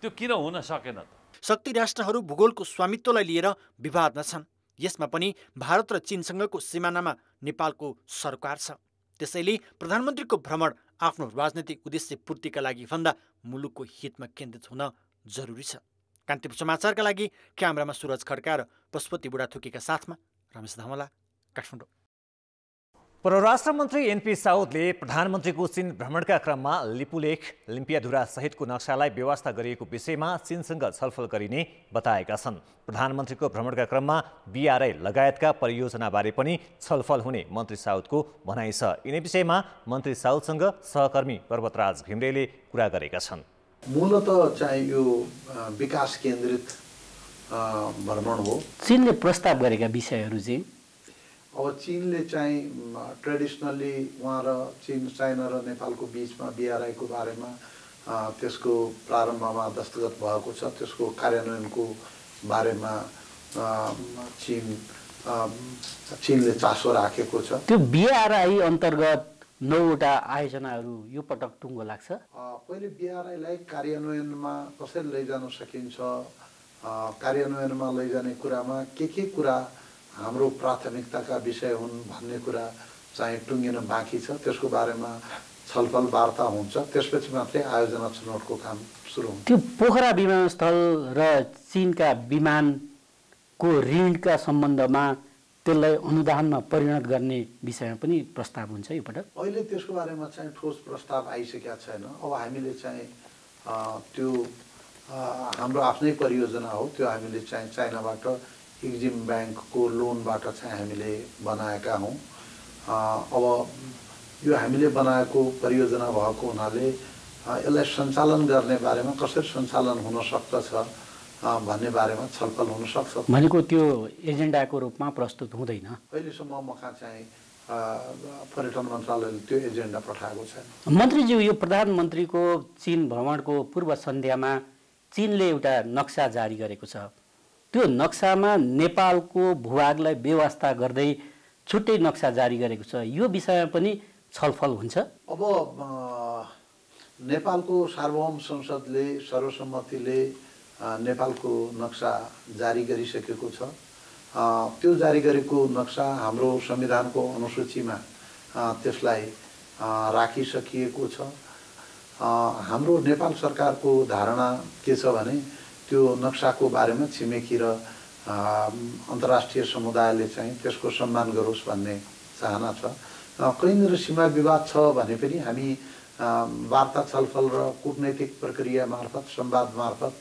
त्यो किन हुन सकेन त? शक्ति राष्ट्रहरू भूगोलको स्वामित्वलाई लिएर विवादमा छन्। यसमा पनि भारत र चीनसँगको सिमानामा नेपालको सरकार छ। त्यसैले प्रधानमन्त्रीको भ्रमण आफ्नो राजनैतिक उद्देश्य पूर्तिका लागि भन्दा मुलुकको हितमा केन्द्रित हुन जरुरी छ। कान्तिपुर समाचारका लागि क्यामेरामा सुरज खड्का र पशुपति बुढाथोकीका साथमा रमेश धमला, काठमाडौँ। परराष्ट्र मन्त्री एनपी साउदले प्रधानमन्त्रीको चीन भ्रमणका क्रममा लिपुलेख, लिम्पियाधुरा सहितको नक्सालाई व्यवस्था गरिएको विषयमा चीनसँग छलफल गरिने बताएका छन्। प्रधानमन्त्रीको भ्रमणका क्रममा बीआरआई लगायतका परियोजनाबारे पनि छलफल हुने मन्त्री साउदको भनाइ छ। यिनै विषयमा मन्त्री साउदसँग सहकर्मी पर्वतराज घिम्रेले कुरा गरेका छन्। मूलतः चाहिँ यो विकास केन्द्रित भ्रमण हो। चीनले प्रस्ताव गरेका विषयहरू चाहिँ अब चीनले चाहिँ ट्रेडिसनली उहाँ र चाइना र नेपालको बिचमा बीआरआईको बारेमा त्यसको प्रारम्भमा दस्तखत भएको छ। त्यसको कार्यान्वयनको बारेमा चीनले चासो राखेको छ। त्यो बीआरआई अन्तर्गत 9वटा आयोजनाहरू यो पटक टुङ्गो लाग्छ। पहिले बीआरआईलाई कार्यान्वयनमा कसरी लैजान सकिन्छ, कार्यान्वयनमा लैजाने कुरामा के कुरा हाम्रो प्राथमिकताका विषय हुन् भन्ने कुरा चाहिँ टुङ्गिन बाँकी छ। त्यसको बारेमा छलफल वार्ता हुन्छ, त्यसपछि मात्रै आयोजना छनौटको काम सुरु हुन्छ। त्यो पोखरा विमानस्थल र चीनका विमानको ऋणका सम्बन्धमा त्यसलाई अनुदानमा परिणत गर्ने विषयमा पनि प्रस्ताव हुन्छ यो पटक? अहिले त्यसको बारेमा चाहिँ ठोस प्रस्ताव आइसकेका छैन। अब हामीले चाहिँ त्यो हाम्रो आफ्नै परियोजना हो, त्यो हामीले चाहिँ चाइनाबाट एक्जिम ब्याङ्कको लोनबाट चाहिँ हामीले बनाएका हौँ। अब यो हामीले बनाएको परियोजना भएको हुनाले यसलाई सञ्चालन गर्ने बारेमा कसरी सञ्चालन हुन सक्दछ भन्ने बारेमा छलफल हुन सक्छ। भनेको त्यो एजेन्डाको रूपमा प्रस्तुत हुँदैन अहिलेसम्म मका चाहिँ पर्यटन मन्त्रालयले त्यो एजेन्डा पठाएको छैन। मन्त्रीज्यू, यो प्रधानमन्त्रीको चीन भ्रमणको पूर्व सन्ध्यामा चीनले एउटा नक्सा जारी गरेको छ। त्यो नक्सामा नेपालको भूभागलाई बेवास्ता गर्दै छुट्टै नक्सा जारी गरेको छ। यो विषयमा पनि छलफल हुन्छ? अब नेपालको सार्वभौम संसदले सर्वसम्मतिले नेपालको नक्सा जारी गरिसकेको छ। त्यो जारी गरेको नक्सा हाम्रो संविधानको अनुसूचीमा त्यसलाई राखिसकिएको छ। हाम्रो नेपाल सरकारको धारणा के छ भने त्यो नक्साको बारेमा छिमेकी र अन्तर्राष्ट्रिय समुदायले चाहिँ त्यसको सम्मान गरोस् भन्ने चाहना छ। कहीँनिर सीमा विवाद छ भने पनि हामी वार्ता छलफल र कूटनैतिक प्रक्रिया मार्फत संवाद मार्फत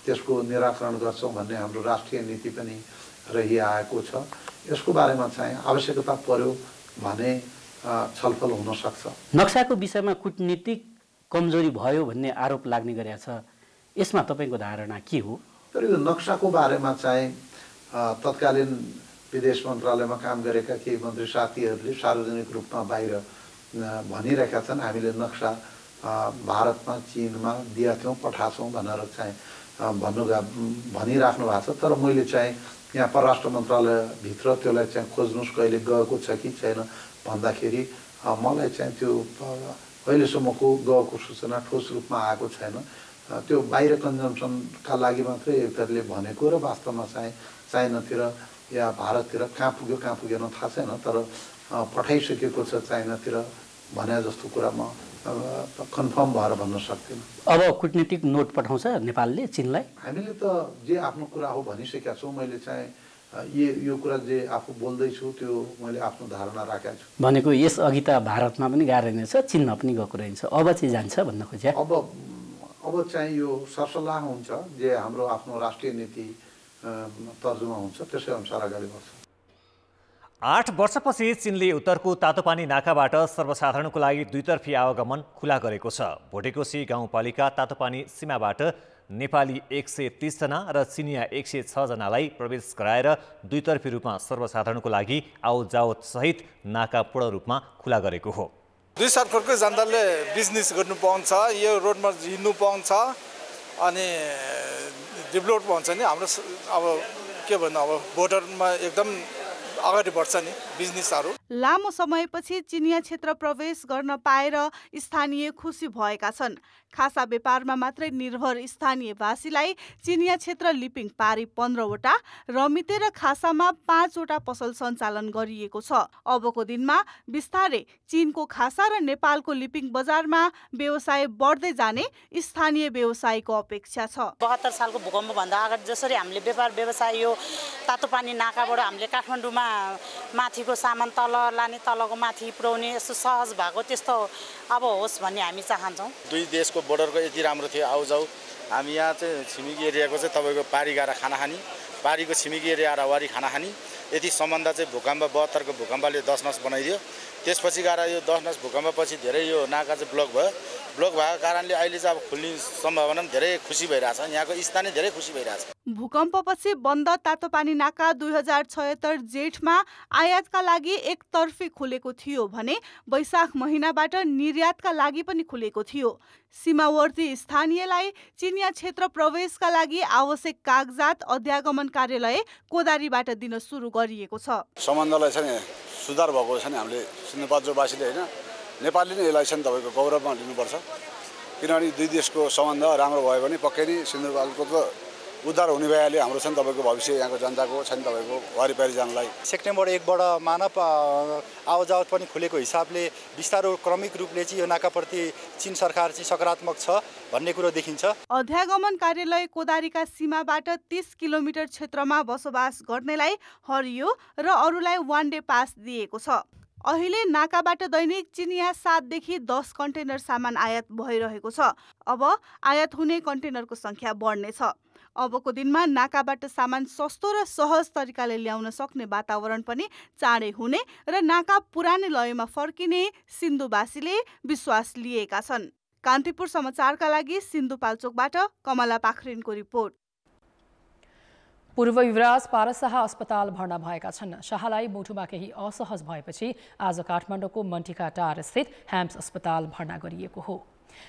त्यसको निराकरण गर्छौँ भन्ने हाम्रो राष्ट्रिय नीति पनि रहिआएको छ। यसको बारेमा चाहिँ आवश्यकता पर्यो भने छलफल हुन सक्छ। नक्साको विषयमा कूटनीतिक कमजोरी भयो भन्ने आरोप लाग्ने गरेको छ, यसमा तपाईँको धारणा के हो? तर यो नक्साको बारेमा चाहिँ तत्कालीन विदेश मन्त्रालयमा काम गरेका केही मन्त्री साथीहरूले सार्वजनिक रूपमा बाहिर भनिरहेका छन् हामीले नक्सा भारतमा चीनमा दिएका थियौँ पठाएछौँ भनेर चाहिँ भनिराख्नु भएको छ। तर मैले चाहिँ यहाँ परराष्ट्र मन्त्रालयभित्र त्यसलाई चाहिँ खोज्नुहोस् कहिले गएको छ कि छैन भन्दाखेरि मलाई चाहिँ त्यो अहिलेसम्मको गएको सूचना ठोस रूपमा आएको छैन। त्यो बाहिर कन्जम्सनका लागि मात्रै एकतरले भनेको र वास्तवमा चाहिँ चाइनातिर या भारततिर कहाँ पुगेन थाहा छैन। तर पठाइसकेको छ चाइनातिर भने जस्तो कुरा म कन्फर्म भएर भन्न सक्दिनँ। अब कूटनीतिक नोट पठाउँछ नेपालले चीनलाई? हामीले त जे आफ्नो कुरा हो भनिसकेका छौँ। मैले चाहिँ यो कुरा जे आफू बोल्दैछु त्यो मैले आफ्नो धारणा राखेको छु। भनेको यस अघि त भारतमा पनि गएको रहेछ, चीनमा पनि गएको रहेछ, अब चाहिँ जान्छ भन्न खोजे? अब चाहिँ यो सरसल्लाह हुन्छ, जे हाम्रो आफ्नो राष्ट्रिय नीति तर्जुमा हुन्छ त्यसै अनुसार अगाडि बढ्छ। 8 वर्षपछि चीनले उत्तरको तातोपानी नाकाबाट सर्वसाधारणको लागि दुईतर्फी आवागमन खुला गरेको छ। भोटेकोसी गाउँपालिका तातोपानी सीमाबाट नेपाली 130 जना र चिनिया 106 जनालाई प्रवेश गराएर दुईतर्फी रूपमा सर्वसाधारणको लागि आवतजावत सहित नाका पूर्ण रूपमा खुला गरेको हो। दुई सर्कलको जनताले बिजनेस गर्नु पाउँछ, यो रोडमा हिँड्नु पाउँछ अनि डेभलप हुन्छ नि हाम्रो। अब के भन्नु, अब बोर्डरमा एकदम अगाडि बढ्छ नि बिजनेसहरू। लामो समयपछि चिनिया क्षेत्र प्रवेश गर्न पाएर स्थानीय खुसी भएका छन्। खासा व्यापारमा मात्रै निर्भर स्थानीयवासीलाई चिनिया क्षेत्र लिपिङ पारी 15 वटा, रमिते र खासामा 5 वटा पसल सञ्चालन गरिएको छ। अबको दिनमा बिस्तारै चीनको खासा र नेपालको लिपिङ बजारमा व्यवसाय बढ्दै जाने स्थानीय व्यवसायीको अपेक्षा छ। 72 सालको भूकम्पभन्दा अगाडि जसरी हामीले व्यापार व्यवसाय यो तातोपानी नाकाबाट हामीले काठमाडौँमा माथिको सामान तल लाने, तलको माथि पुर्याउने यस्तो सहज भएको त्यस्तो अब होस् भन्ने हामी चाहन्छौँ। दुई देशको बोर्डरको यति राम्रो थियो आउजाउ। हामी यहाँ चाहिँ छिमेकी एरियाको चाहिँ तपाईँको पारी गएर खाना खाने, पारीको छिमेकी एरिया वारी खाना खाने, यति सम्बन्ध चाहिँ भूकम्प 72 को भूकम्पले 10 नस बनाइदियो। त्यसपछि गएर यो 10 नस भूकम्पपछि धेरै यो नाका चाहिँ ब्लक भयो। ब्लक भएको कारणले अहिले चाहिँ अब खुल्ने सम्भावना पनि धेरै खुसी भइरहेछ, यहाँको स्थानीय धेरै खुसी भइरहेछ। भूकम्पपछि बन्द तातोपानी नाका 2076 जेठमा आयातका लागि एकतर्फी खुलेको थियो भने वैशाख महिनाबाट निर्यातका लागि पनि खुलेको थियो। सीमावर्ती स्थानीयलाई चिनिया क्षेत्र प्रवेशका लागि आवश्यक कागजात अध्यागमन कार्यालय कोदारीबाट दिन सुरु गरिएको छ। सम्बन्धलाई चाहिँ सुधार भएको छ नि हामीले सिन्धुपाल्चोकवासीले होइन, नेपालले नै यसलाई चाहिँ तपाईँको गौरवमा लिनुपर्छ। किनभने दुई देशको सम्बन्ध राम्रो भयो भने पक्कै नै सिन्धुपाल्चोक त उद्धार हुने भएले हाम्रो छ नि तपाईँको भविष्य यहाँको जनताको छ नि तपाईँको वारिपारि जानलाई। सेप्टेम्बर 1बाट मानव आवजावत पनि खुलेको हिसाबले बिस्तारो क्रमिक रूपले चाहिँ यो नाकाप्रति चीन सरकार चाहिँ सकारात्मक छ भन्ने कुरो देखिन्छ। अध्यागमन कार्यालय कोदारीका सीमाबाट 30 किलोमिटर क्षेत्रमा बसोबास गर्नेलाई हरियो र अरूलाई वान डे पास दिएको छ। अहिले नाकाबाट दैनिक चिनिया 7 देखि 10 कन्टेनर सामान आयात भइरहेको छ। अब आयात हुने कन्टेनरको संख्या बढ्नेछ। अबको दिनमा नाकाबाट सामान सस्तो र सहज तरिकाले ल्याउन सक्ने वातावरण पनि चाँडै हुने र नाका पुरानै लयमा फर्किने सिन्धुवासीले विश्वास लिएका छन्। कान्तिपुर समाचारका लागि सिन्धुपाल्चोकबाट कमला पाखरिनको रिपोर्ट। पूर्व युवराज पारस शाह अस्पताल भर्ना भएका छन्। शाहलाई मुटुमा केही असहज भएपछि आज काठमाडौँको मन्टिका टार स्थित ह्याम्स अस्पताल भर्ना गरिएको हो।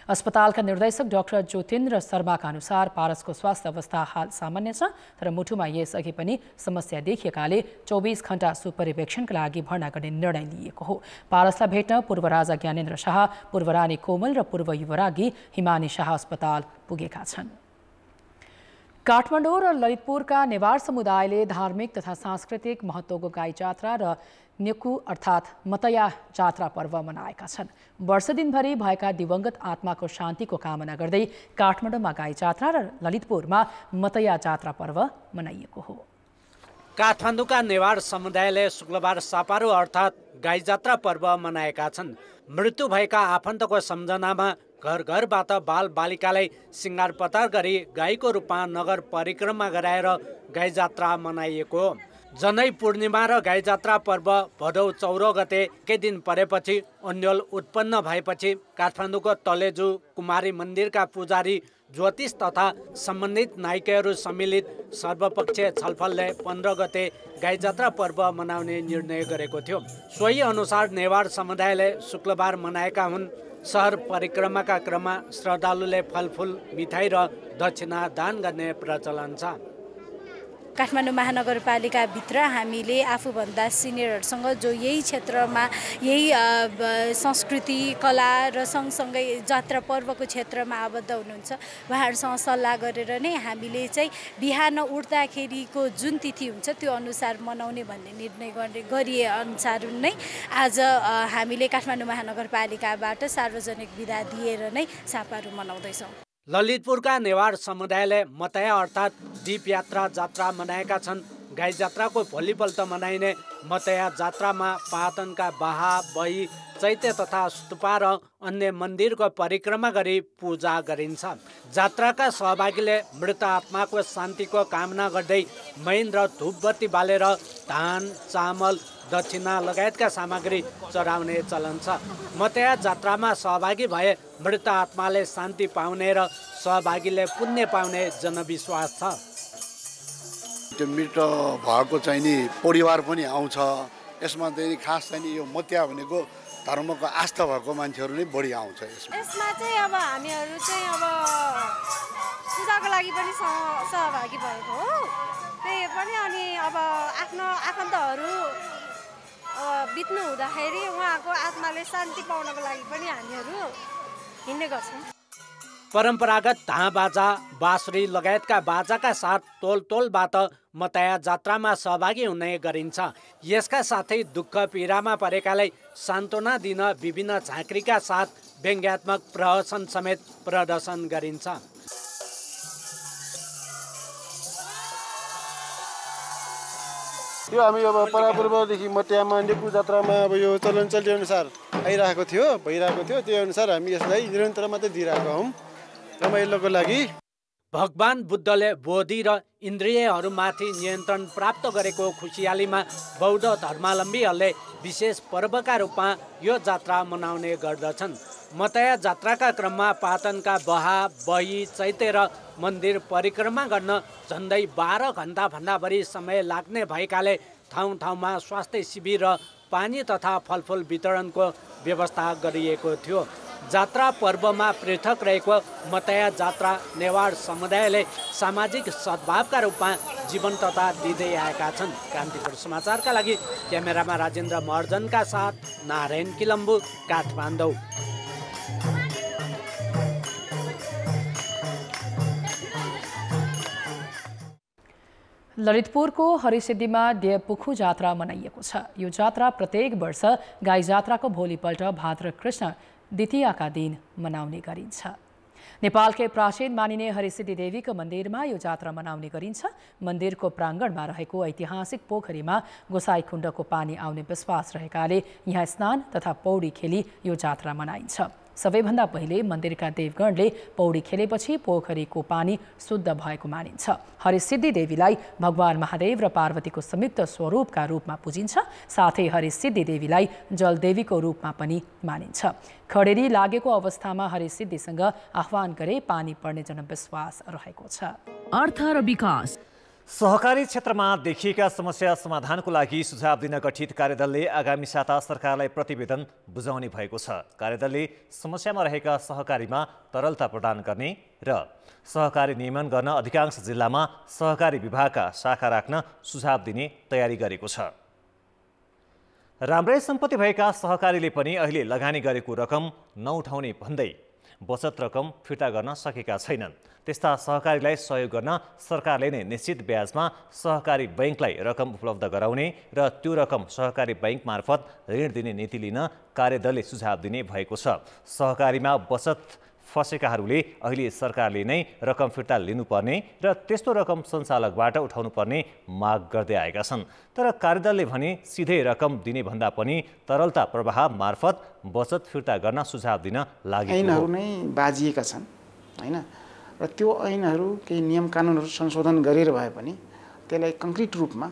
अस्पतालका निर्देशक डाक्टर ज्योतिन्द्र शर्माका अनुसार पारसको स्वास्थ्य अवस्था हाल सामान्य छ, तर मुटुमा यसअघि पनि समस्या देखिएकाले 24 घण्टा सुपरिवेक्षणका लागि भर्ना गर्ने निर्णय लिएको हो। पारसलाई भेट्न पूर्व राजा ज्ञानेन्द्र शाह, पूर्व रानी कोमल र पूर्व युवरागी हिमानी शाह अस्पताल पुगेका छन्। काठमाडौँ र ललितपुरका नेवार समुदायले धार्मिक तथा सांस्कृतिक महत्त्वको गाई जात्रा र नेकु अर्थात् मतया जात्रा पर्व मनाएका छन्। वर्ष दिनभरि भएका दिवंगत आत्माको शान्तिको कामना गर्दै काठमाडौँमा गाई जात्रा र ललितपुरमा मतया जात्रा पर्व मनाइएको हो। काठमाडौँका नेवार समुदायले शुक्रबार सापारो अर्थात् गाई जात्रा पर्व मनाएका छन्। मृत्यु भएका आफन्तको सम्झनामा घर घरबाट बाल बालिकालाई सिंगार पतार गरी गाईको रूपमा नगर परिक्रमा गराएर गाई जात्रा मनाइएको हो। जनै पूर्णिमा र गाई जात्रा पर्व भदौ 14 गते केही दिन परेपछि अन्यल उत्पन्न भएपछि काठमाडौँको तलेजु कुमारी मन्दिरका पुजारी ज्योतिष तथा सम्बन्धित नायिकाहरू सम्मिलित सर्वपक्षीय छलफलले 15 गते गाई जात्रा पर्व मनाउने निर्णय गरेको थियो। सोही अनुसार नेवार समुदायले शुक्रबार मनाएका हुन्। शहर परिक्रमाका क्रममा श्रद्धालुले फलफुल, मिठाई र दक्षिणा दान गर्ने प्रचलन छ। काठमाडौँ महानगरपालिकाभित्र हामीले आफूभन्दा सिनियरहरूसँग जो यही क्षेत्रमा यही संस्कृति कला र सँगसँगै जात्रा पर्वको क्षेत्रमा आबद्ध हुनुहुन्छ उहाँहरूसँग सल्लाह गरेर नै हामीले चाहिँ बिहान उठ्दाखेरिको जुन तिथि हुन्छ त्यो अनुसार मनाउने भन्ने निर्णय गरिए अनुसार नै आज हामीले काठमाडौँ महानगरपालिकाबाट सार्वजनिक बिदा दिएर नै सापारू मनाउँदैछौँ। ललितपुरका नेवार समुदायले मतया अर्थात् दीप यात्रा जात्रा मनाएका छन्। गाई जात्राको भोलिपल्ट मनाइने मतया जात्रामा पाटनका बाहा, बही, चैत्य तथा स्तूपा र अन्य मन्दिरको परिक्रमा गरी पूजा गरिन्छ। जात्राका सहभागीले मृत आत्माको शान्तिको कामना गर्दै मैन र धूपबत्ती बालेर धान, चामल, दक्षिणा लगायतका सामग्री चढाउने चलन छ। मतया जात्रामा सहभागी भए मृत आत्माले शान्ति पाउने र सहभागीले पुण्य पाउने जनविश्वास छ। त्यो मृत भएको चाहिँ नि परिवार पनि आउँछ। यसमा चाहिँ खास चाहिँ नि यो मत्या भनेको धर्मको आस्था भएको मान्छेहरू नै बढी आउँछ। यसमा चाहिँ अब हामीहरू चाहिँ अब पूजाको लागि पनि सहभागी भएको हो। त्यही पनि अनि अब आफ्नो आफन्तहरू बित्नु हुँदाखेरि उहाँको आत्माले शान्ति पाउनको लागि पनि हामीहरू हिँड्ने गर्छौँ। परम्परागत धाबाजा, बाँसुरी लगायतका बाजाका साथ तोलबाट मतया जात्रामा सहभागी हुने गरिन्छ। यसका साथै दुःख पीडामा परेकालाई सान्त्वना दिन विभिन्न झाँक्रीका साथ व्यङ्ग्यात्मक प्रहसन समेत प्रदर्शन गरिन्छ। यो हामी अब परापूर्वदेखि मत्यामा नेकु जात्रामा अब यो चलन अनुसार भइरहेको थियो। त्यो अनुसार हामी यसलाई निरन्तर मात्रै दिइरहेका हौँ रमाइलोको लागि। भगवान बुद्धले बोधि र इन्द्रियहरूमाथि नियन्त्रण प्राप्त गरेको खुसियालीमा बौद्ध धर्मावलम्बीहरूले विशेष पर्वका रूपमा यो जात्रा मनाउने गर्दछन्। मतया जात्राका क्रममा पाटनका बहा, बही, चैत्य र मन्दिर परिक्रमा गर्न झन्डै 12 घण्टाभन्दा बढी समय लाग्ने भएकाले ठाउँ ठाउँमा स्वास्थ्य शिविर र पानी तथा फलफुल वितरणको व्यवस्था गरिएको थियो। जात्रा पर्वमा पृथक रहेको मतया जात्रा नेवार समुदायले सामाजिक सद्भावका रूपमा जीवन्तता दिँदै आएका छन्। कान्तिपुर समाचारका लागि क्यामेरामा राजेन्द्र महर्जनका साथ नारायण किलम्बु, काठमाडौँ। ललितपुरको हरिसिद्धिमा देवपुखु जात्रा मनाइएको छ। यो जात्रा प्रत्येक वर्ष गाई जात्राको भोलिपल्ट भाद्र कृष्ण द्वितीयाका दिन मनाउने गरिन्छ। नेपालकै प्राचीन मानिने हरिसिद्धि देवीको मन्दिरमा यो जात्रा मनाउने गरिन्छ। मन्दिरको प्राङ्गणमा रहेको ऐतिहासिक पोखरीमा गोसाईकुण्डको पानी आउने विश्वास रहेकाले यहाँ स्नान तथा पौडी खेली यो जात्रा मनाइन्छ। सबैभन्दा पहिले मन्दिरका देवगणले पौडी खेलेपछि पोखरीको पानी शुद्ध भएको मानिन्छ। हरिसिद्धि देवीलाई भगवान महादेव र पार्वतीको संयुक्त स्वरूपका रूपमा पुजिन्छ। साथै हरिसिद्धि देवीलाई जलदेवीको रूपमा पनि मानिन्छ। खडेरी लागेको अवस्थामा हरिसिद्धिसँग आह्वान गरे पानी पर्ने जनविश्वास रहेको छ। अर्थ र विकास सहकारी क्षेत्रमा देखिएका समस्या समाधानको लागि सुझाव दिन गठित कार्यदलले आगामी साता सरकारलाई प्रतिवेदन बुझाउने भएको छ। कार्यदलले समस्यामा रहेका सहकारीमा तरलता प्रदान गर्ने र सहकारी नियमन गर्न अधिकांश जिल्लामा सहकारी विभागका शाखा राख्न सुझाव दिने तयारी गरेको छ। राम्रै सम्पत्ति भएका सहकारीले पनि अहिले लगानी गरेको रकम नउठाउने भन्दै बचत रकम फिर्ता गर्न सकेका छैनन्। त्यस्ता सहकारीलाई सहयोग गर्न सरकारले नै निश्चित ब्याजमा सहकारी बैंकलाई रकम उपलब्ध गराउने र त्यो रकम सहकारी बैंक मार्फत ऋण दिने नीति लिन कार्यदलले सुझाव दिने भएको छ। सहकारीमा बचत फसेकाहरूले अहिले सरकारले नै रकम फिर्ता लिनुपर्ने र त्यस्तो रकम सञ्चालकबाट उठाउनुपर्ने माग गर्दै आएका छन्। तर कार्यदलले भने सिधै रकम दिने भन्दा पनि तरलता प्रवाह मार्फत बचत फिर्ता गर्न सुझाव दिन लागेको ऐनहरू नै बाजिएका छन् हैन, र त्यो ऐनहरू केही नियम कानुनहरू संशोधन गरेर भए पनि त्यसलाई कङ्क्रिट रूपमा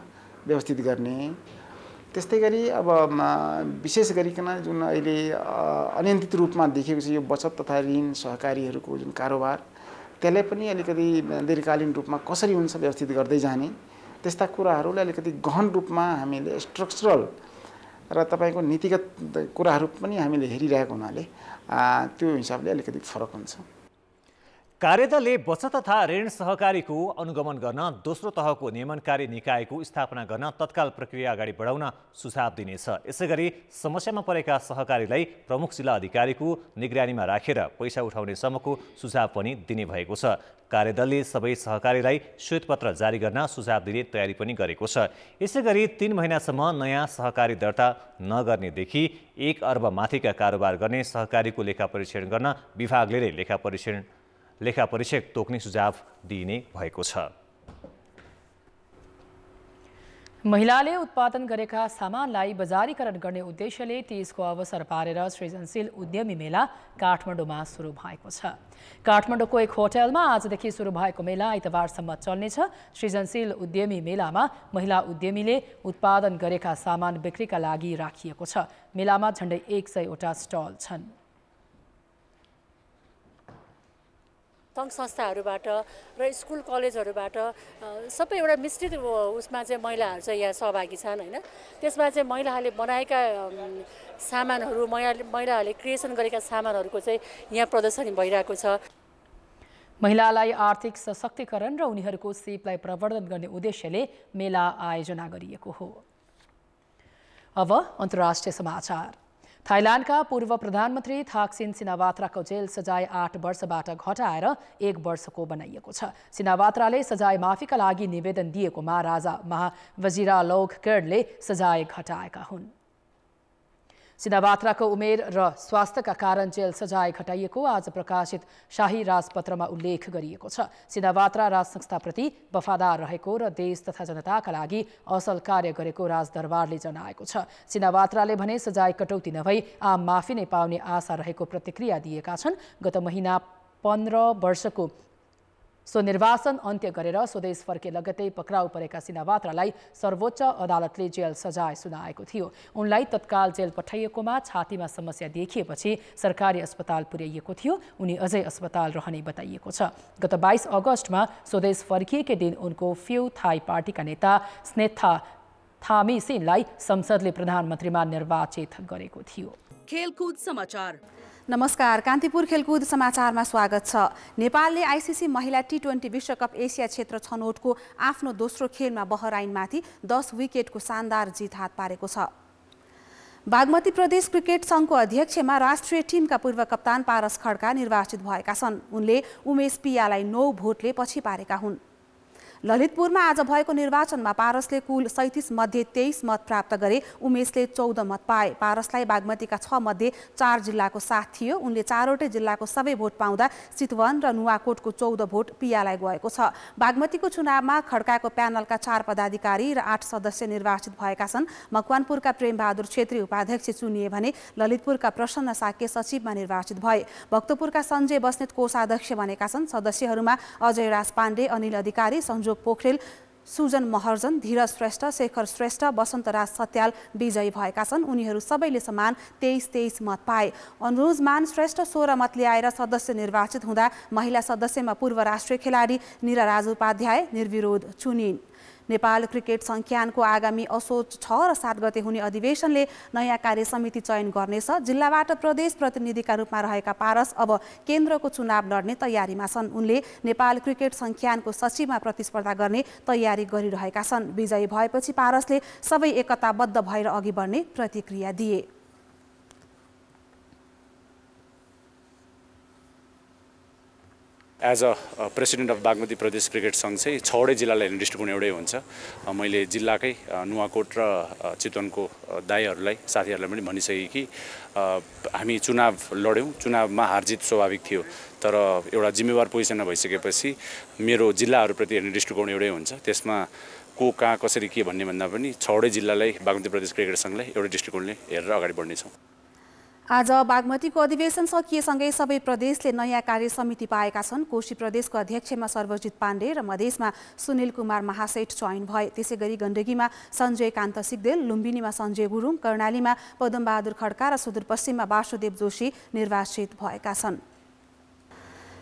व्यवस्थित गर्ने। त्यस्तै गरी अब विशेष गरिकन जुन अहिले अनियन्त्रित रूपमा देखिएको छ यो बचत तथा ऋण सहकारीहरूको जुन कारोबार, त्यसलाई पनि अलिकति दीर्घकालीन रूपमा कसरी हुन्छ व्यवस्थित गर्दै जाने, त्यस्ता कुराहरूलाई अलिकति गहन रूपमा हामीले स्ट्रक्चरल र तपाईँको नीतिगत कुराहरू पनि हामीले हेरिरहेको हुनाले त्यो हिसाबले अलिकति फरक हुन्छ। कार्यदलले बचत तथा ऋण सहकारीको अनुगमन गर्न दोस्रो तहको नियमनकारी निकायको स्थापना गर्न तत्काल प्रक्रिया अगाडि बढाउन सुझाव दिनेछ। यसैगरी समस्यामा परेका सहकारीलाई प्रमुख जिल्ला अधिकारीको निगरानीमा राखेर पैसा उठाउने सम्मको सुझाव पनि दिने भएको छ। कार्यदलले सबै सहकारीलाई श्वेतपत्र जारी गर्न सुझाव दिने तयारी पनि गरेको छ। यसैगरी 3 महिनासम्म नयाँ सहकारी दर्ता नगर्नेदेखि 1 अर्ब माथिका कारोबार गर्ने सहकारीको लेखा परीक्षण गर्न विभागले नै लेखा परीक्षक तोक्ने सुझाव दिइने भएको छ। महिलाले उत्पादन गरेका सामानलाई बजारीकरण गर्ने उद्देश्यले 30 को अवसर पारेर सृजनशील उद्यमी मेला काठमाडौँमा सुरु भएको छ। काठमाडौँको एक होटलमा आजदेखि सुरु भएको मेला आइतबारसम्म चल्नेछ। सृजनशील उद्यमी मेलामा महिला उद्यमीले उत्पादन गरेका सामान बिक्रीका लागि राखिएको छ। मेलामा झण्डै 100 वटा स्टल छन्। सङ्घ संस्थाहरूबाट र स्कुल कलेजहरूबाट सबै एउटा मिश्रित उसमा चाहिँ महिलाहरू चाहिँ यहाँ सहभागी छन् हैन। त्यसमा चाहिँ महिलाहरूले बनाएका सामानहरू महिलाहरूले क्रिएसन गरेका सामानहरूको चाहिँ यहाँ प्रदर्शनी भइरहेको छ। महिलालाई आर्थिक सशक्तिकरण र उनीहरूको सिपलाई प्रवर्धन गर्ने उद्देश्यले मेला आयोजना गरिएको हो। अब अन्तर्राष्ट्रिय समाचार। थाइल्यान्डका पूर्व प्रधानमन्त्री थाक्सिन सिनावात्राको जेल सजाय 8 वर्षबाट घटाएर 1 वर्षको बनाइएको छ। सिनावात्राले सजाय माफीका लागि निवेदन दिएकोमा राजा वजिरालोकगढले सजाय घटाएका हुन्। सिनावात्राको उमेर र स्वास्थ्यका कारण जेल सजाय घटाइएको आज प्रकाशित शाही राजपत्रमा उल्लेख गरिएको छ। सिनावात्रा राज संस्थाप्रति वफादार रहेको र देश तथा जनताका लागि असल कार्य गरेको राजदरबारले जनाएको छ। सिनावात्राले भने सजाय कटौती नभई आम माफी नै पाउने आशा रहेको प्रतिक्रिया दिएका छन्। गत महिना 15 वर्षको स्वनिर्वासन अन्त्य गरेर स्वदेश फर्के लगत्तै पक्राउ परेका सिनावात्रालाई सर्वोच्च अदालतले जेल सजाय सुनाएको थियो। उनलाई तत्काल जेल पठाइएकोमा छातीमा समस्या देखिएपछि सरकारी अस्पताल पुर्याइएको थियो। उनी अझै अस्पताल रहने बताइएको छ। गत 22 अगस्टमा स्वदेश फर्किएकै दिन उनको फ्यू थाई पार्टीका नेता स्नेथा थामिसिनलाई संसदले प्रधानमन्त्रीमा निर्वाचित गरेको थियो। खेलकुद समाचार। नमस्कार, कान्तिपुर खेलकुद समाचारमा स्वागत छ। नेपालले आइसिसी महिला टी20 विश्वकप एसिया क्षेत्र छनौटको आफ्नो दोस्रो खेलमा बहराइनमाथि 10 विकेटको शानदार जित हात पारेको छ। बागमती प्रदेश क्रिकेट सङ्घको अध्यक्षमा राष्ट्रिय टिमका पूर्व कप्तान पारस खड्का निर्वाचित भएका छन्। उनले उमेश पियालाई 9 भोटले पछि पारेका हुन्। ललितपुरमा आज भएको निर्वाचनमा पारसले कुल 37 मध्ये 23 मत प्राप्त गरे। उमेशले 14 मत पाए। पारसलाई बागमतीका 6 मध्ये 4 जिल्लाको साथ थियो। उनले 4वटै जिल्लाको सबै भोट पाउँदा चितवन र नुवाकोटको 14 भोट पियालाई गएको छ। बागमतीको चुनावमा खड्काको प्यानलका 4 पदाधिकारी र 8 सदस्य निर्वाचित भएका छन्। मकवानपुरका प्रेमबहादुर छेत्री उपाध्यक्ष चुनिए भने ललितपुरका प्रसन्न साक्य सचिवमा निर्वाचित भए। भक्तपुरका सञ्जय बस्नेत कोषाध्यक्ष बनेका छन्। सदस्यहरूमा अजय राज पाण्डे, अनिल अधिकारी, संजोग पोखरेल, सुजन महर्जन, धीरज श्रेष्ठ, शेखर श्रेष्ठ, वसन्तराज सत्याल विजयी भएका छन्। उनीहरू सबैले समान 23-23 मत पाए। अनुरोजमान श्रेष्ठ 16 मत ल्याएर सदस्य निर्वाचित हुँदा महिला सदस्यमा पूर्व राष्ट्रिय खेलाडी निरा राज उपाध्याय निर्विरोध चुनिन्। नेपाल क्रिकेट संख्यानको आगामी असोज 6 र 7 गते हुने अधिवेशनले नयाँ कार्य समिति चयन गर्नेछ। जिल्लाबाट प्रदेश प्रतिनिधिका रूपमा रहेका पारस अब केन्द्रको चुनाव लड्ने तयारीमा छन्। उनले नेपाल क्रिकेट संख्यानको सचिवमा प्रतिस्पर्धा गर्ने तयारी गरिरहेका छन्। विजयी भएपछि पारसले सबै एकताबद्ध भएर अघि बढ्ने प्रतिक्रिया दिए। As a president of Bagmati प्रदेश क्रिकेट सङ्घ चाहिँ 6वटै जिल्लालाई हेर्ने दृष्टिकोण एउटै हुन्छ। मैले जिल्लाकै नुवाकोट र चितवनको दाइहरूलाई साथीहरूलाई पनि भनिसकेँ कि हामी चुनाव लड्यौँ। चुनावमा हारजित स्वाभाविक थियो, तर एउटा जिम्मेवार पोजिसनमा भइसकेपछि मेरो जिल्लाहरूप्रति हेर्ने दृष्टिकोण एउटै हुन्छ। त्यसमा को कहाँ कसरी के भन्ने भन्दा पनि 6वटै जिल्लालाई बागमती प्रदेश क्रिकेट सङ्घलाई एउटै दृष्टिकोणले हेरेर अगाडि बढ्नेछौँ। आज बागमतीको अधिवेशन सकिएसँगै सबै प्रदेशले नयाँ कार्य समिति पाएका छन्। कोशी प्रदेशको अध्यक्षमा सर्वजित पाण्डे र मधेसमा सुनिल कुमार महासेठ चयन भए। त्यसैगरी गण्डकीमा सञ्जय कान्त सिग्देल, लुम्बिनीमा सञ्जय गुरुङ, कर्णालीमा पदमबहादुर खड्का र सुदूरपश्चिममा वासुदेव जोशी निर्वाचित भएका छन्।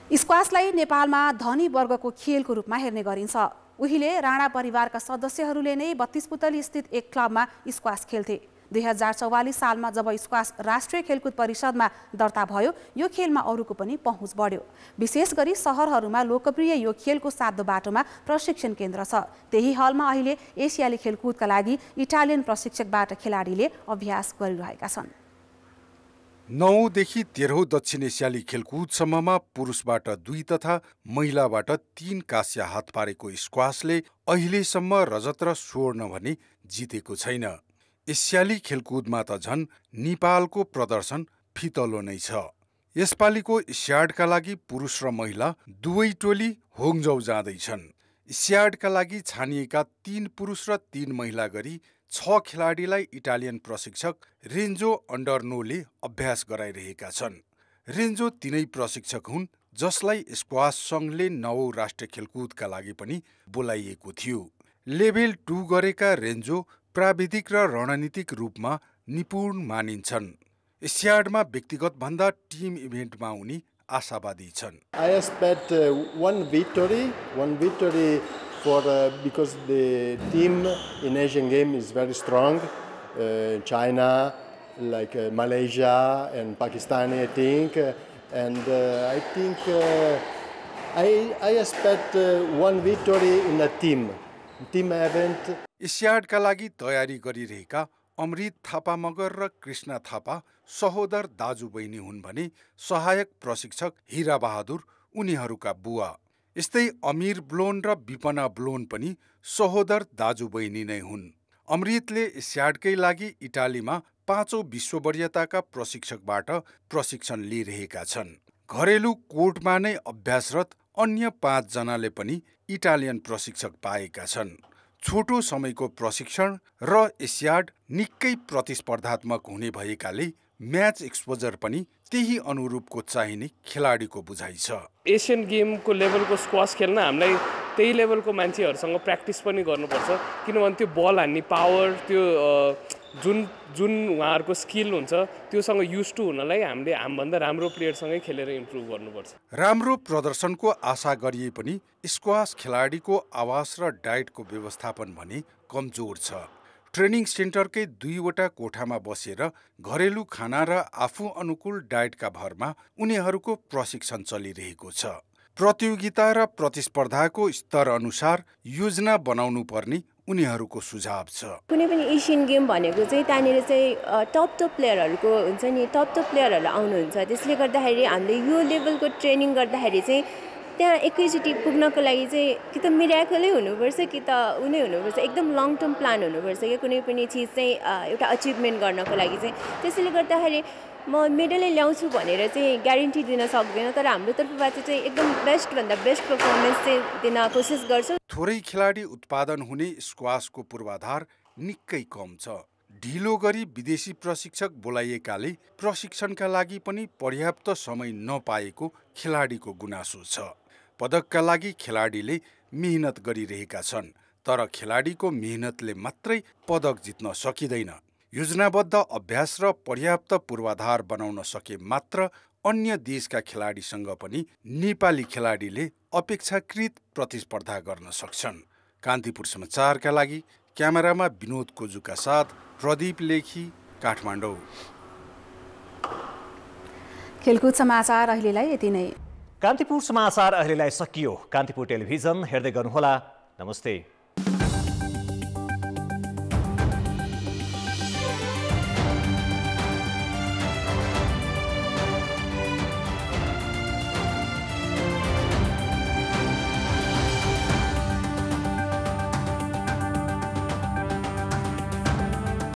स्क्वासलाई नेपालमा धनी वर्गको खेलको रूपमा हेर्ने गरिन्छ। उहिले राणा परिवारका सदस्यहरूले नै 32 पुतली स्थित एक क्लबमा स्क्वास खेल्थे। 2044 सालमा जब स्क्वास राष्ट्रिय खेलकुद परिषदमा दर्ता भयो, यो खेलमा अरूको पनि पहुँच बढ्यो। विशेष गरी सहरहरूमा लोकप्रिय यो खेलको सातो बाटोमा प्रशिक्षण केन्द्र छ। त्यही हलमा अहिले एसियाली खेलकुदका लागि इटालियन प्रशिक्षकबाट खेलाडीले अभ्यास गरिरहेका छन्। 9 देखि 13 दक्षिण एसियाली खेलकुदसम्ममा पुरुषबाट 2 तथा महिलाबाट 3 काँस्य हात पारेको स्क्वासले अहिलेसम्म रजत र स्वर्ण भने जितेको छैन। एसियाली खेलकुदमा त झन् नेपालको प्रदर्शन फितलो नै छ। यसपालिको एसियाडका लागि पुरुष र महिला दुवै टोली होङजौ जाँदैछन्। एसियाडका लागि छानिएका 3 पुरुष र 3 महिला गरी 6 खेलाडीलाई इटालियन प्रशिक्षक रेन्जो अन्डरनोले अभ्यास गराइरहेका छन्। रेन्जो तिनै प्रशिक्षक हुन् जसलाई स्क्वास सङ्घले 9औं राष्ट्रिय खेलकुदका लागि पनि बोलाइएको थियो। लेभल 2 गरेका रेन्जो प्राविधिक र रणनीतिक रूपमा निपुण मानिन्छन्। एसियाडमा व्यक्तिगत भन्दा टिम इभेन्टमा उनी आशावादी छन्। I expect one victory for because the team in Asian game is very strong. China, like Malaysia and Pakistan, I think, and I think I expect one victory in a team event. एसियाडका लागि तयारी गरिरहेका अमृत थापा मगर र कृष्ण थापा सहोदर दाजुबहिनी हुन् भने सहायक प्रशिक्षक हिरा बहादुर उनीहरूका बुवा। यस्तै अमीर ब्लोन र विपना ब्लोन पनि सहोदर दाजुबहिनी नै हुन्। अमृतले एसियाडकै लागि इटालीमा 5औं विश्व वरीयताका प्रशिक्षकबाट प्रशिक्षण लिइरहेका छन्। घरेलु कोर्टमा नै अभ्यासरत अन्य 5 जनाले पनि इटालियन प्रशिक्षक पाएका छन्। छोटो समयको प्रशिक्षण र एसियाड निकै प्रतिस्पर्धात्मक हुने भएकाले म्याच एक्सपोजर पनि त्यही अनुरूपको चाहिने खेलाडीको बुझाइ छ। एसियन गेमको लेभलको स्क्वास खेल्न हामीलाई त्यही लेभलको मान्छेहरूसँग प्र्याक्टिस पनि गर्नुपर्छ, किनभने त्यो बल हान्ने पावर, त्यो जुन उहाँहरूको स्किल हुन्छ त्योसँग युज टु हुनलाई हामीले हामीभन्दा राम्रो प्लेयरसँगै खेलेर इम्प्रुभ गर्नुपर्छ। राम्रो प्रदर्शनको आशा गरिए पनि स्क्वास खेलाडीको आवास र डायटको व्यवस्थापन भने कमजोर छ। ट्रेनिङ सेन्टरकै 2वटा कोठामा बसेर घरेलु खाना र आफू अनुकूल डायटका भरमा उनीहरूको प्रशिक्षण चलिरहेको छ। प्रतियोगिता र प्रतिस्पर्धाको स्तर अनुसार योजना बनाउनु पर्ने उनीहरूको सुझाव छ। कुनै पनि एसियन गेम भनेको चाहिँ त्यहाँनिर चाहिँ टप प्लेयरहरूको हुन्छ नि, टप प्लेयरहरू आउनुहुन्छ। त्यसले गर्दाखेरि हामीले यो लेभलको ट्रेनिङ गर्दाखेरि चाहिँ त्यहाँ एकैचोटि पुग्नको लागि चाहिँ कि त मिराकलै हुनुपर्छ कि त उनी हुनुपर्छ, एकदम लङ टर्म प्लान हुनुपर्छ क्या कुनै पनि चिज चाहिँ एउटा अचिभमेन्ट गर्नको लागि चाहिँ। त्यसैले गर्दाखेरि म मेडलै ल्याउँछु भनेर चाहिँ ग्यारेन्टी दिन सक्दिनँ, तर हाम्रो तर्फबाट चाहिँ एकदम बेस्टभन्दा बेस्ट पर्फर्मेन्स चाहिँ दिन कोसिस गर्छौँ। थोरै खेलाडी उत्पादन हुने स्क्वासको पूर्वाधार निकै कम छ। ढिलो गरी विदेशी प्रशिक्षक बोलाइएकाले प्रशिक्षणका लागि पनि पर्याप्त समय नपाएको खेलाडीको गुनासो छ। पदकका लागि खेलाडीले मेहनत गरिरहेका छन्, तर खेलाडीको मेहनतले मात्रै पदक जित्न सकिँदैन। योजनाबद्ध अभ्यास र पर्याप्त पूर्वाधार बनाउन सके मात्र अन्य देशका खेलाडीसँग पनि नेपाली खेलाडीले अपेक्षाकृत प्रतिस्पर्धा गर्न सक्छन्। कान्तिपुर समाचारका लागि क्यामेरामा विनोद कोजुका साथ प्रदीप लेखी, काठमाडौँ। खेलकुद समाचार अहिलेलाई यति नै। कान्तिपुर समाचार अहिलेलाई सकियो। कान्तिपुर टेलिभिजन हेर्दै गर्नुहोला। नमस्ते।